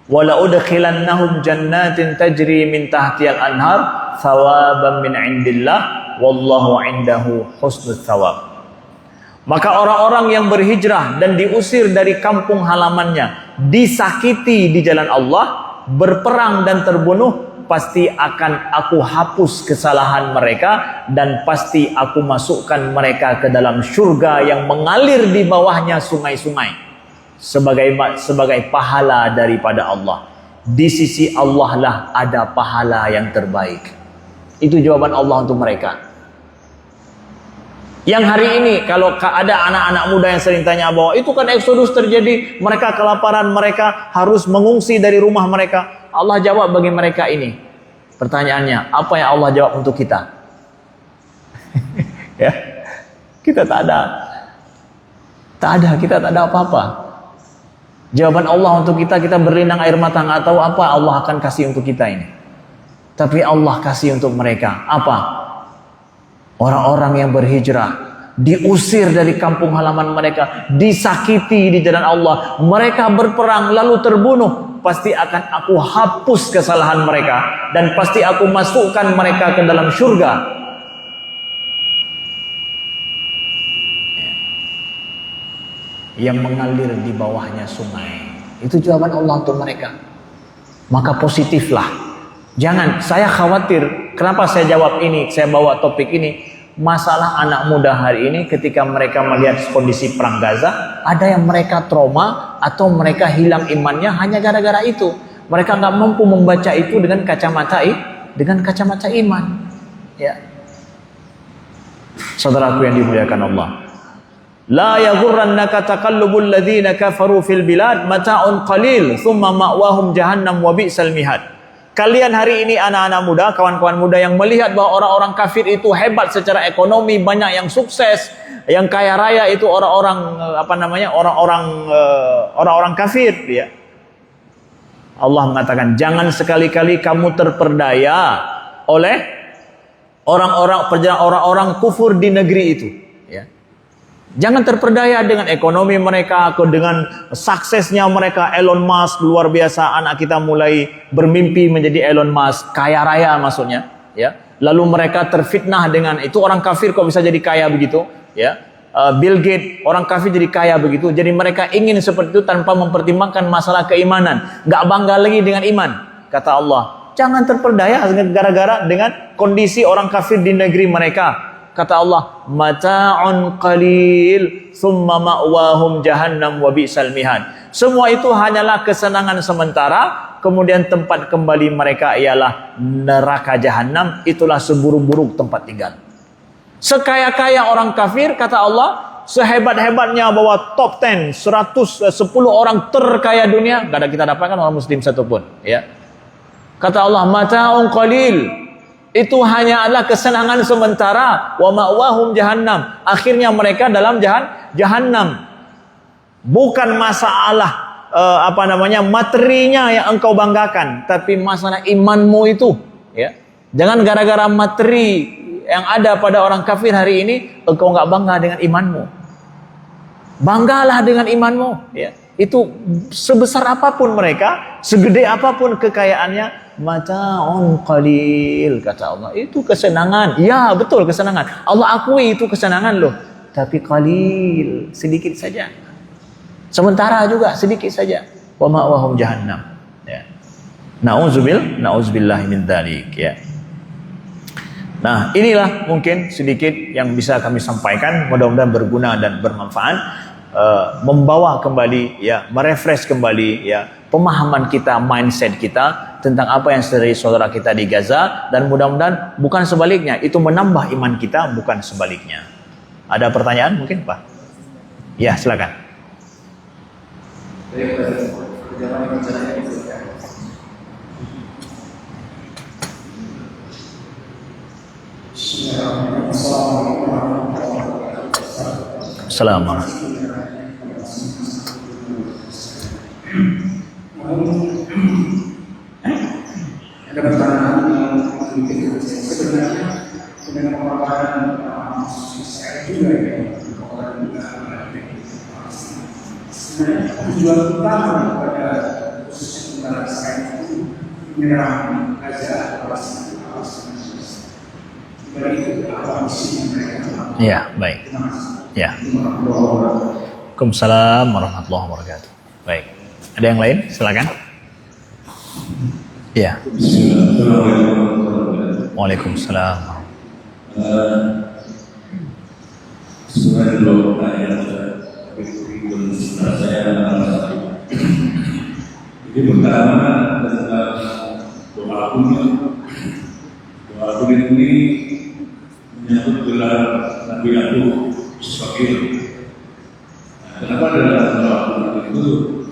wa la udkhilannahum jannatin tajri min tahtihal anhar thawaban min 'indillah wallahu 'indahu husnul thawab. Maka orang-orang yang berhijrah dan diusir dari kampung halamannya, disakiti di jalan Allah, berperang dan terbunuh, pasti akan aku hapus kesalahan mereka dan pasti aku masukkan mereka ke dalam surga yang mengalir di bawahnya sungai-sungai sebagai pahala daripada Allah. Di sisi Allah lah ada pahala yang terbaik. Itu jawaban Allah untuk mereka. Yang hari ini kalau ada anak-anak muda yang sering tanya bahwa itu kan eksodus terjadi, mereka kelaparan, mereka harus mengungsi dari rumah mereka. Allah jawab bagi mereka ini. Pertanyaannya, apa yang Allah jawab untuk kita? Ya, kita tak ada, kita tak ada apa-apa. Jawaban Allah untuk kita berlinang air mata, nggak tahu apa Allah akan kasih untuk kita ini. Tapi Allah kasih untuk mereka apa? Orang-orang yang berhijrah, diusir dari kampung halaman mereka, disakiti di jalan Allah, mereka berperang lalu terbunuh, pasti akan aku hapus kesalahan mereka dan pasti aku masukkan mereka ke dalam surga. Yang mengalir di bawahnya sungai. Itu jawaban Allah untuk mereka. Maka positiflah. Jangan, saya khawatir. Kenapa saya jawab ini, saya bawa topik ini? Masalah anak muda hari ini ketika mereka melihat kondisi perang Gaza, ada yang mereka trauma atau mereka hilang imannya hanya gara-gara itu. Mereka nggak mampu membaca itu dengan kacamata iman. Ya. Saudaraku yang dimuliakan Allah. La yaghurrannaka taqallubul ladzina kafaru fil bilad mata'un qalil thumma ma'wahum jahannam wa bi'sal mihad. Kalian hari ini anak-anak muda, kawan-kawan muda yang melihat bahwa orang-orang kafir itu hebat secara ekonomi, banyak yang sukses, yang kaya raya itu orang-orang orang-orang kafir, ya. Allah mengatakan, jangan sekali-kali kamu terperdaya oleh orang-orang kufur di negeri itu, ya. Jangan terperdaya dengan ekonomi mereka atau dengan suksesnya mereka. Elon Musk luar biasa, anak kita mulai bermimpi menjadi Elon Musk, kaya raya maksudnya, ya. Lalu mereka terfitnah dengan itu, orang kafir kok bisa jadi kaya begitu, ya. Bill Gates, orang kafir jadi kaya begitu. Jadi mereka ingin seperti itu tanpa mempertimbangkan masalah keimanan, nggak bangga lagi dengan iman. Kata Allah, jangan terperdaya gara-gara dengan kondisi orang kafir di negeri mereka. Kata Allah, mata'un qalil thumma ma'wahum jahannam wa bi'sal mihad. Semua itu hanyalah kesenangan sementara, kemudian tempat kembali mereka ialah neraka jahanam. Itulah seburuk-buruk tempat tinggal. Sekaya-kaya orang kafir, kata Allah, sehebat-hebatnya bahwa top 10, 110 orang terkaya dunia, gak ada kita dapatkan orang muslim satupun, ya. Kata Allah, mata'un qalil. Itu hanya adalah kesenangan sementara. Wa ma'wahum jahannam. Akhirnya mereka dalam jahannam. Bukan masalah materinya yang engkau banggakan, tapi masalah imanmu itu, ya. Jangan gara-gara materi yang ada pada orang kafir hari ini engkau enggak bangga dengan imanmu. Banggalah dengan imanmu, ya. Itu sebesar apapun mereka, segede apapun kekayaannya, mata'un qalil, kata Allah. Itu kesenangan. Ya, betul, kesenangan. Allah akui itu kesenangan loh. Tapi qalil, sedikit saja. Sementara juga, sedikit saja. Wa ma'wahum jahannam. Ya. Na'udzubillah min dzalik, ya. Nah, inilah mungkin sedikit yang bisa kami sampaikan, mudah-mudahan berguna dan bermanfaat. Membawa kembali, ya, merefresh kembali, ya, pemahaman kita, mindset kita tentang apa yang terjadi saudara kita di Gaza, dan mudah-mudahan bukan sebaliknya, itu menambah iman kita, bukan sebaliknya. Ada pertanyaan mungkin, Pak? Ya, silakan. Assalamualaikum. Ada pertanyaan yang sebenarnya dengan pemaparan saya juga ya, sebenarnya tujuan utama pada khususnya tentara Israel itu menyerang Gaza, dari itu apa misi mereka? Ya, baik. Ya. Waalaikumsalam warahmatullahi wabarakatuh. Baik. Ada yang lain? Silakan. Ya. Waalaikumsalam. Sebenarnya dua pertanyaan jadi pertama tentang doa kuning ini menyangkut gelar Nabi Yakub Israel. Kenapa dalam doa kuning itu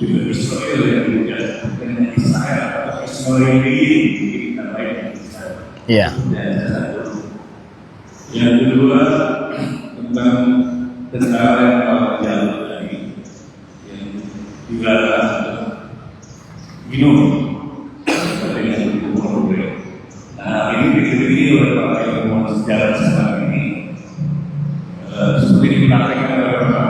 juga Israel yang bukan Israel atau Israel ini kita baik Israel. Iya. Yang kedua tentang tentara yang jalan tadi yang dilarang minum dengan itu problem. Nah ini dikritisi oleh para ilmuwan sejarah sekarang ini seperti dipraktekkan oleh orang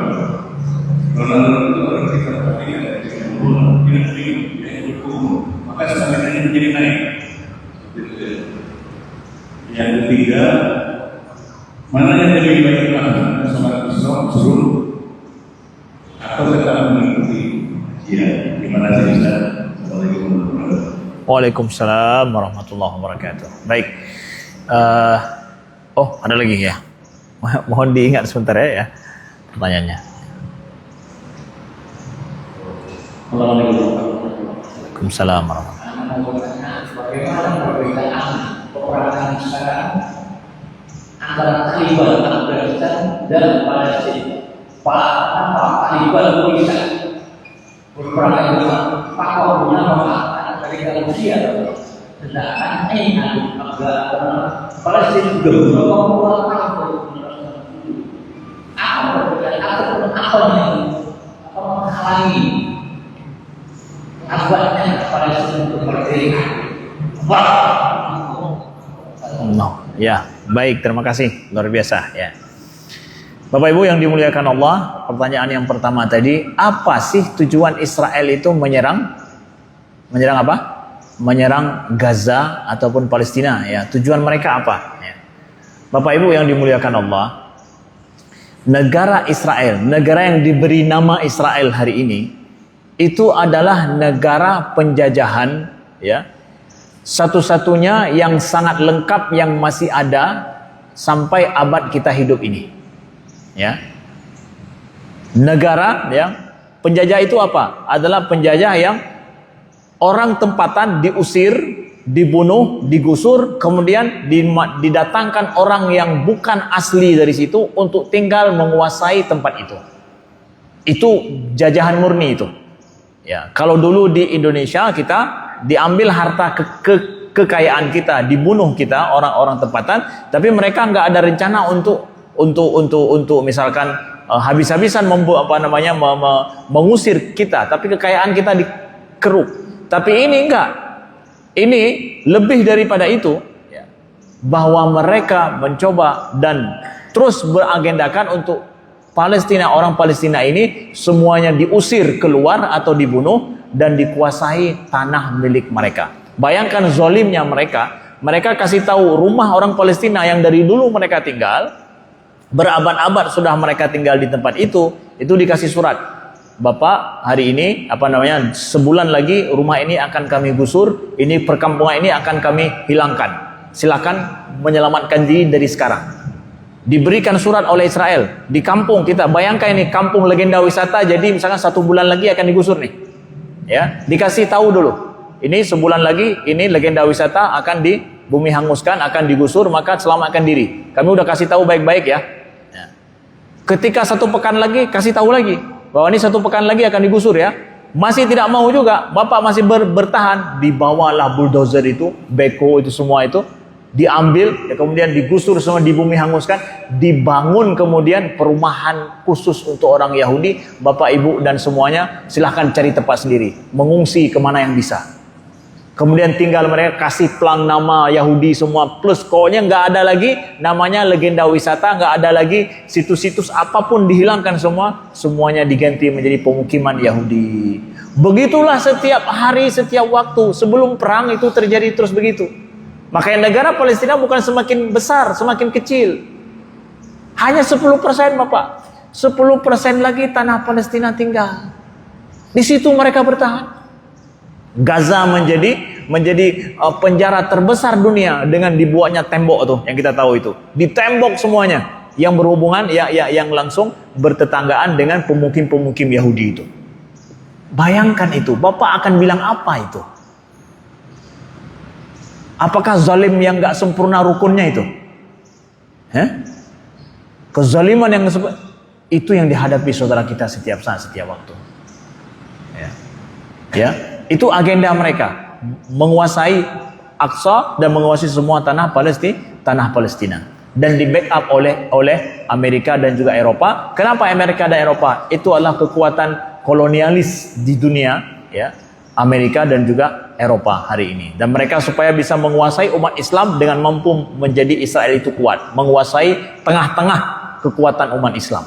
Ronaldo itu kalau kita perhatikan dari bola tidak minum dia berkumur maka staminanya menjadi naik. Yang ketiga, mana yang lebih baik sholat Isra suruh atau tetap mengikuti? Ya, gimana sih Ustaz? Waalaikumsalam warahmatullahi wabarakatuh. Baik. Ada lagi ya. Mohon diingat sebentar ya pertanyaannya. Waalaikumsalam warahmatullahi wabarakatuh. Bagaimana perbedaan peperangan sekarang antara Taliban Afghanistan dan Palestina? Kenapa Taliban bisa berperang dengan pakau punya pemahaman dari Rusia, sedangkan Palestina juga beberapa apa yang menghalangi agaknya Palestina untuk merdeka? Ya, baik, terima kasih, luar biasa ya. Bapak Ibu yang dimuliakan Allah, pertanyaan yang pertama tadi, apa sih tujuan Israel itu menyerang apa? Menyerang Gaza ataupun Palestina ya. Tujuan mereka apa? Ya. Bapak Ibu yang dimuliakan Allah, negara Israel, negara yang diberi nama Israel hari ini, itu adalah negara penjajahan ya. Satu-satunya yang sangat lengkap yang masih ada sampai abad kita hidup ini. Ya. Negara ya, penjajah itu apa? Adalah penjajah yang orang tempatan diusir, dibunuh, digusur, kemudian didatangkan orang yang bukan asli dari situ untuk tinggal menguasai tempat itu. Itu jajahan murni itu. Ya, kalau dulu di Indonesia kita diambil harta kekayaan kita, dibunuh kita orang-orang tempatan, tapi mereka nggak ada rencana untuk misalkan habis-habisan mengusir kita, tapi kekayaan kita dikeruk. Tapi ini enggak. Ini lebih daripada itu, ya, bahwa mereka mencoba dan terus beragendakan untuk Palestina, orang Palestina ini semuanya diusir keluar atau dibunuh dan dikuasai tanah milik mereka. Bayangkan zolimnya mereka. Mereka kasih tahu rumah orang Palestina yang dari dulu mereka tinggal, berabad-abad sudah mereka tinggal di tempat itu dikasih surat. Bapak, hari ini sebulan lagi rumah ini akan kami gusur, ini perkampungan ini akan kami hilangkan. Silakan menyelamatkan diri dari sekarang. Diberikan surat oleh Israel di kampung kita. Bayangkan ini kampung legenda wisata, jadi misalkan 1 bulan lagi akan digusur nih. Ya, dikasih tahu dulu. Ini sebulan lagi, ini legenda wisata akan di bumi hanguskan, akan digusur, maka selamatkan diri. Kami udah kasih tahu baik-baik ya. Ketika 1 pekan lagi, kasih tahu lagi bahwa ini 1 pekan lagi akan digusur ya. Masih tidak mau juga, Bapak masih bertahan. Dibawalah bulldozer itu, beko itu semua itu, diambil, ya, kemudian digusur semua, di bumi hanguskan, dibangun kemudian perumahan khusus untuk orang Yahudi. Bapak, Ibu dan semuanya silahkan cari tempat sendiri, mengungsi kemana yang bisa. Kemudian tinggal mereka kasih plang nama Yahudi semua, plus pokoknya nggak ada lagi namanya legenda wisata, nggak ada lagi situs-situs apapun, dihilangkan semua, semuanya diganti menjadi pemukiman Yahudi. Begitulah setiap hari, setiap waktu, sebelum perang itu terjadi terus begitu. Makanya negara Palestina bukan semakin besar, semakin kecil. Hanya 10% Bapak. 10% lagi tanah Palestina tinggal. Di situ mereka bertahan. Gaza menjadi penjara terbesar dunia dengan dibuatnya tembok tuh yang kita tahu itu. Ditembok semuanya yang berhubungan yang langsung bertetanggaan dengan pemukim-pemukim Yahudi itu. Bayangkan itu, Bapak akan bilang apa itu? Apakah zalim yang gak sempurna rukunnya itu? Kezaliman yang itu yang dihadapi saudara kita setiap saat, setiap waktu. Ya, itu agenda mereka, menguasai Aqsa dan menguasai semua tanah Palestina, dan di backup oleh Amerika dan juga Eropa. Kenapa Amerika dan Eropa? Itu adalah kekuatan kolonialis di dunia, ya, Amerika dan juga Eropa hari ini. Dan mereka supaya bisa menguasai umat Islam dengan mampu menjadi Israel itu kuat, menguasai tengah-tengah kekuatan umat Islam.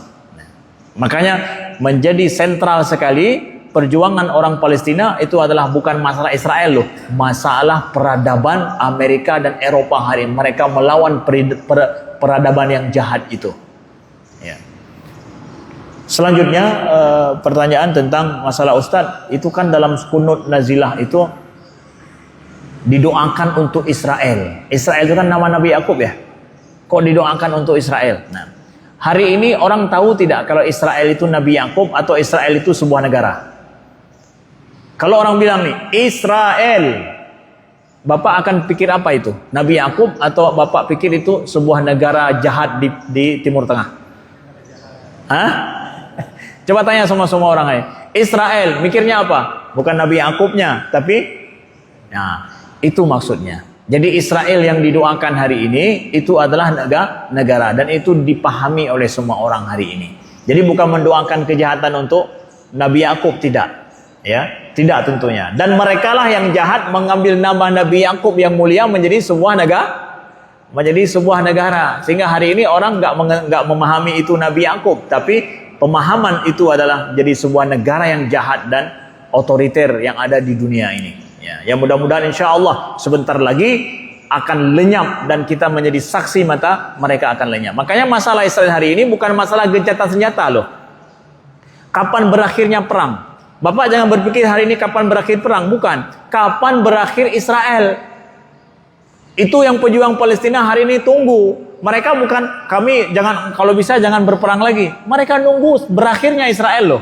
Makanya menjadi sentral sekali perjuangan orang Palestina itu adalah bukan masalah Israel loh, masalah peradaban Amerika dan Eropa hari ini. Mereka melawan peradaban yang jahat itu. Ya. Selanjutnya pertanyaan tentang masalah Ustadz, itu kan dalam kunut nazilah itu didoakan untuk Israel. Israel itu kan nama Nabi Yakub ya. Kok didoakan untuk Israel? Nah, hari ini orang tahu tidak kalau Israel itu Nabi Yakub atau Israel itu sebuah negara? Kalau orang bilang nih, Israel, Bapak akan pikir apa itu? Nabi Yakub atau Bapak pikir itu sebuah negara jahat di Timur Tengah? Hah? Coba tanya semua orang aja. Israel, mikirnya apa? Bukan Nabi Yakubnya, tapi nah, itu maksudnya. Jadi Israel yang didoakan hari ini itu adalah negara dan itu dipahami oleh semua orang hari ini. Jadi bukan mendoakan kejahatan untuk Nabi Yakub, tidak. Ya, tidak tentunya. Dan merekalah yang jahat mengambil nama Nabi Yakub yang mulia menjadi sebuah negara. Sehingga hari ini orang nggak memahami itu Nabi Yakub, tapi pemahaman itu adalah jadi sebuah negara yang jahat dan otoriter yang ada di dunia ini. Ya, yang mudah-mudahan insya Allah sebentar lagi akan lenyap dan kita menjadi saksi mata mereka akan lenyap. Makanya masalah Israel hari ini bukan masalah gencatan senjata loh. Kapan berakhirnya perang? Bapak jangan berpikir hari ini kapan berakhir perang, bukan. Kapan berakhir Israel? Itu yang pejuang Palestina hari ini tunggu. Mereka bukan, kami jangan, kalau bisa jangan berperang lagi. Mereka nunggu berakhirnya Israel loh.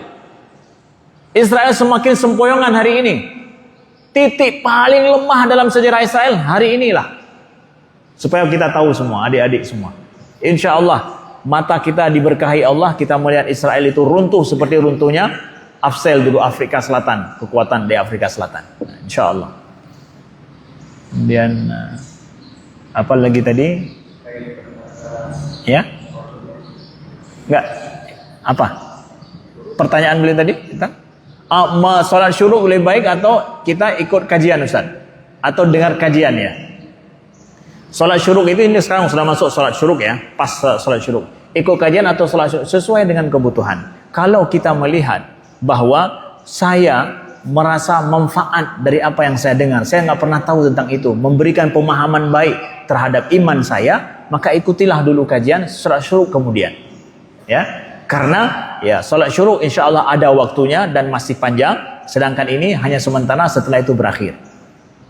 Israel semakin sempoyongan hari ini. Titik paling lemah dalam sejarah Israel hari inilah. Supaya kita tahu semua, adik-adik semua. Insya Allah mata kita diberkahi Allah, kita melihat Israel itu runtuh seperti runtuhnya Afsel dulu Afrika Selatan, kekuatan di Afrika Selatan. Insya Allah. Kemudian apa lagi tadi? Ya? Enggak. Apa? Pertanyaan beliau tadi tentang salat syuruk lebih baik atau kita ikut kajian Ustaz? Atau dengar kajian ya? Salat syuruk itu ini sekarang sudah masuk salat syuruk ya, pas salat syuruk. Ikut kajian atau salat syuruk sesuai dengan kebutuhan. Kalau kita melihat bahwa saya merasa manfaat dari apa yang saya dengar, saya nggak pernah tahu tentang itu, memberikan pemahaman baik terhadap iman saya, maka ikutilah dulu kajian salat syuruk kemudian. Ya, karena ya salat syuruk insya Allah ada waktunya dan masih panjang, sedangkan ini hanya sementara, setelah itu berakhir.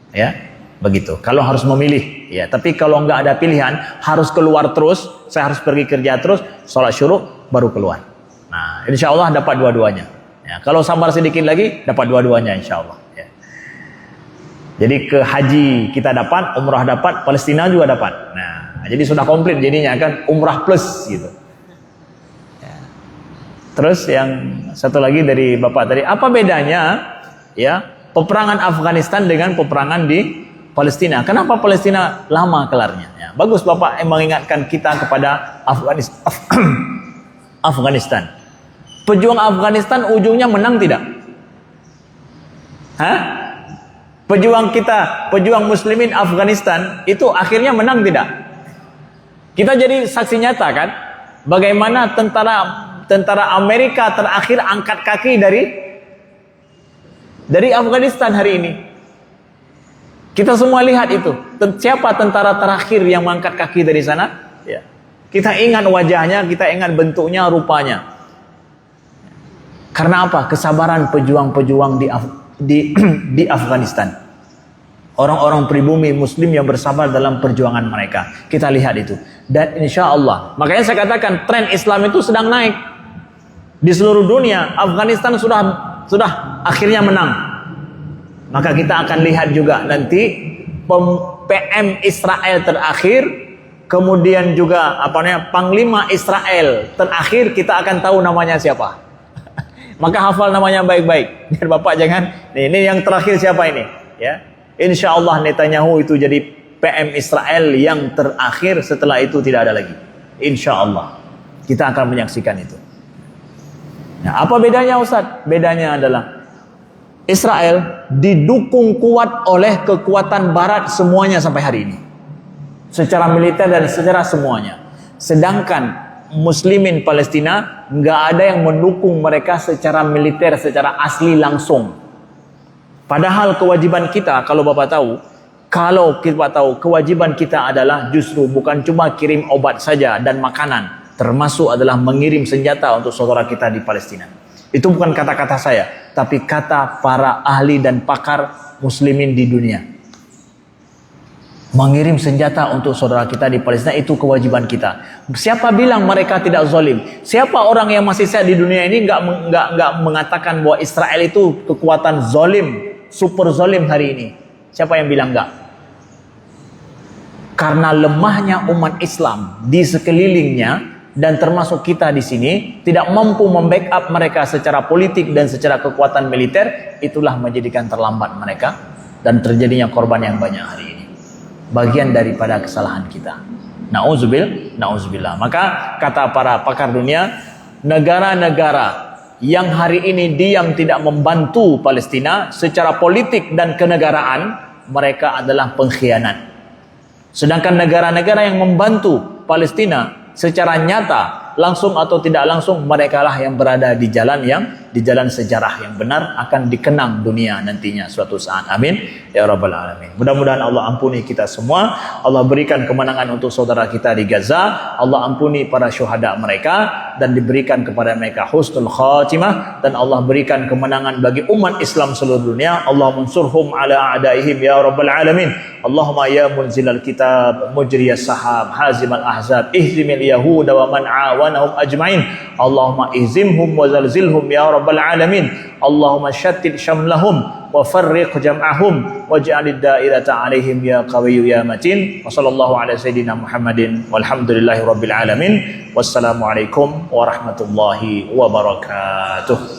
Ya, begitu. Kalau harus memilih, ya. Tapi kalau nggak ada pilihan, harus keluar terus, saya harus pergi kerja terus, salat syuruk baru keluar. Nah, insya Allah dapat dua-duanya. Ya, kalau sabar sedikit lagi, dapat dua-duanya insya Allah. Ya. Jadi ke haji kita dapat, umrah dapat, Palestina juga dapat. Nah, jadi sudah komplit jadinya kan, umrah plus gitu. Ya. Terus yang satu lagi dari Bapak tadi, apa bedanya ya peperangan Afghanistan dengan peperangan di Palestina? Kenapa Palestina lama kelarnya? Ya, bagus Bapak mengingatkan kita kepada Afghanistan. Pejuang Afghanistan ujungnya menang tidak? Hah? Pejuang kita, pejuang muslimin Afghanistan itu akhirnya menang tidak? Kita jadi saksi nyata kan? Bagaimana tentara Amerika terakhir angkat kaki dari Afghanistan hari ini. Kita semua lihat itu. Siapa tentara terakhir yang mengangkat kaki dari sana? Ya. Kita ingat wajahnya, kita ingat bentuknya, rupanya. Karena apa? Kesabaran pejuang-pejuang di Afghanistan. Orang-orang pribumi muslim yang bersabar dalam perjuangan mereka. Kita lihat itu. Dan insya Allah, makanya saya katakan tren Islam itu sedang naik di seluruh dunia. Afghanistan sudah akhirnya menang. Maka kita akan lihat juga nanti PM Israel terakhir, kemudian juga Panglima Israel terakhir, kita akan tahu namanya siapa. Maka hafal namanya baik-baik. Biar Bapak jangan, ini yang terakhir siapa ini? Ya, insya Allah Netanyahu itu jadi PM Israel yang terakhir, setelah itu tidak ada lagi. Insya Allah kita akan menyaksikan itu. Nah, apa bedanya Ustaz? Bedanya adalah Israel didukung kuat oleh kekuatan Barat semuanya sampai hari ini, secara militer dan secara semuanya. Sedangkan Muslimin Palestina nggak ada yang mendukung mereka secara militer, secara asli langsung. Padahal kewajiban kita, kalau Bapak tahu, kewajiban kita adalah justru bukan cuma kirim obat saja dan makanan, termasuk adalah mengirim senjata untuk saudara kita di Palestina. Itu bukan kata-kata saya, tapi kata para ahli dan pakar muslimin di dunia. Mengirim senjata untuk saudara kita di Palestina itu kewajiban kita. Siapa bilang mereka tidak zalim? Siapa orang yang masih sehat di dunia ini nggak mengatakan bahwa Israel itu kekuatan zalim, super zalim hari ini? Siapa yang bilang nggak? Karena lemahnya umat Islam di sekelilingnya dan termasuk kita di sini tidak mampu membackup mereka secara politik dan secara kekuatan militer, itulah menjadikan terlambat mereka dan terjadinya korban yang banyak hari ini. Bagian daripada kesalahan kita. Na'udzubillah. Maka kata para pakar dunia, negara-negara yang hari ini diam tidak membantu Palestina secara politik dan kenegaraan, mereka adalah pengkhianat. Sedangkan negara-negara yang membantu Palestina secara nyata, langsung atau tidak langsung, mereka lah yang berada di jalan sejarah yang benar, akan dikenang dunia nantinya suatu saat. Amin ya rabbal alamin. Mudah-mudahan Allah ampuni kita semua. Allah berikan kemenangan untuk saudara kita di Gaza. Allah ampuni para syuhada mereka dan diberikan kepada mereka husnul khatimah, dan Allah berikan kemenangan bagi umat Islam seluruh dunia. Allah mansurhum ala a'daihim ya rabbal alamin. Allahumma ya munzilal kitab, mujriyas sahab, hazimal ahzab, ihzimil yahuda wa man awanahum ajma'in. Allahumma ihzimhum wa zalzilhum ya rabbal alamin. Allahumma shattit syamlahum wa farriq jam'ahum waj'alid da'irata alaihim ya qawiyyu ya matin. Wa sallallahu ala sayyidina Muhammadin walhamdulillahi rabbil alamin. Wassalamu alaikum warahmatullahi wabarakatuh.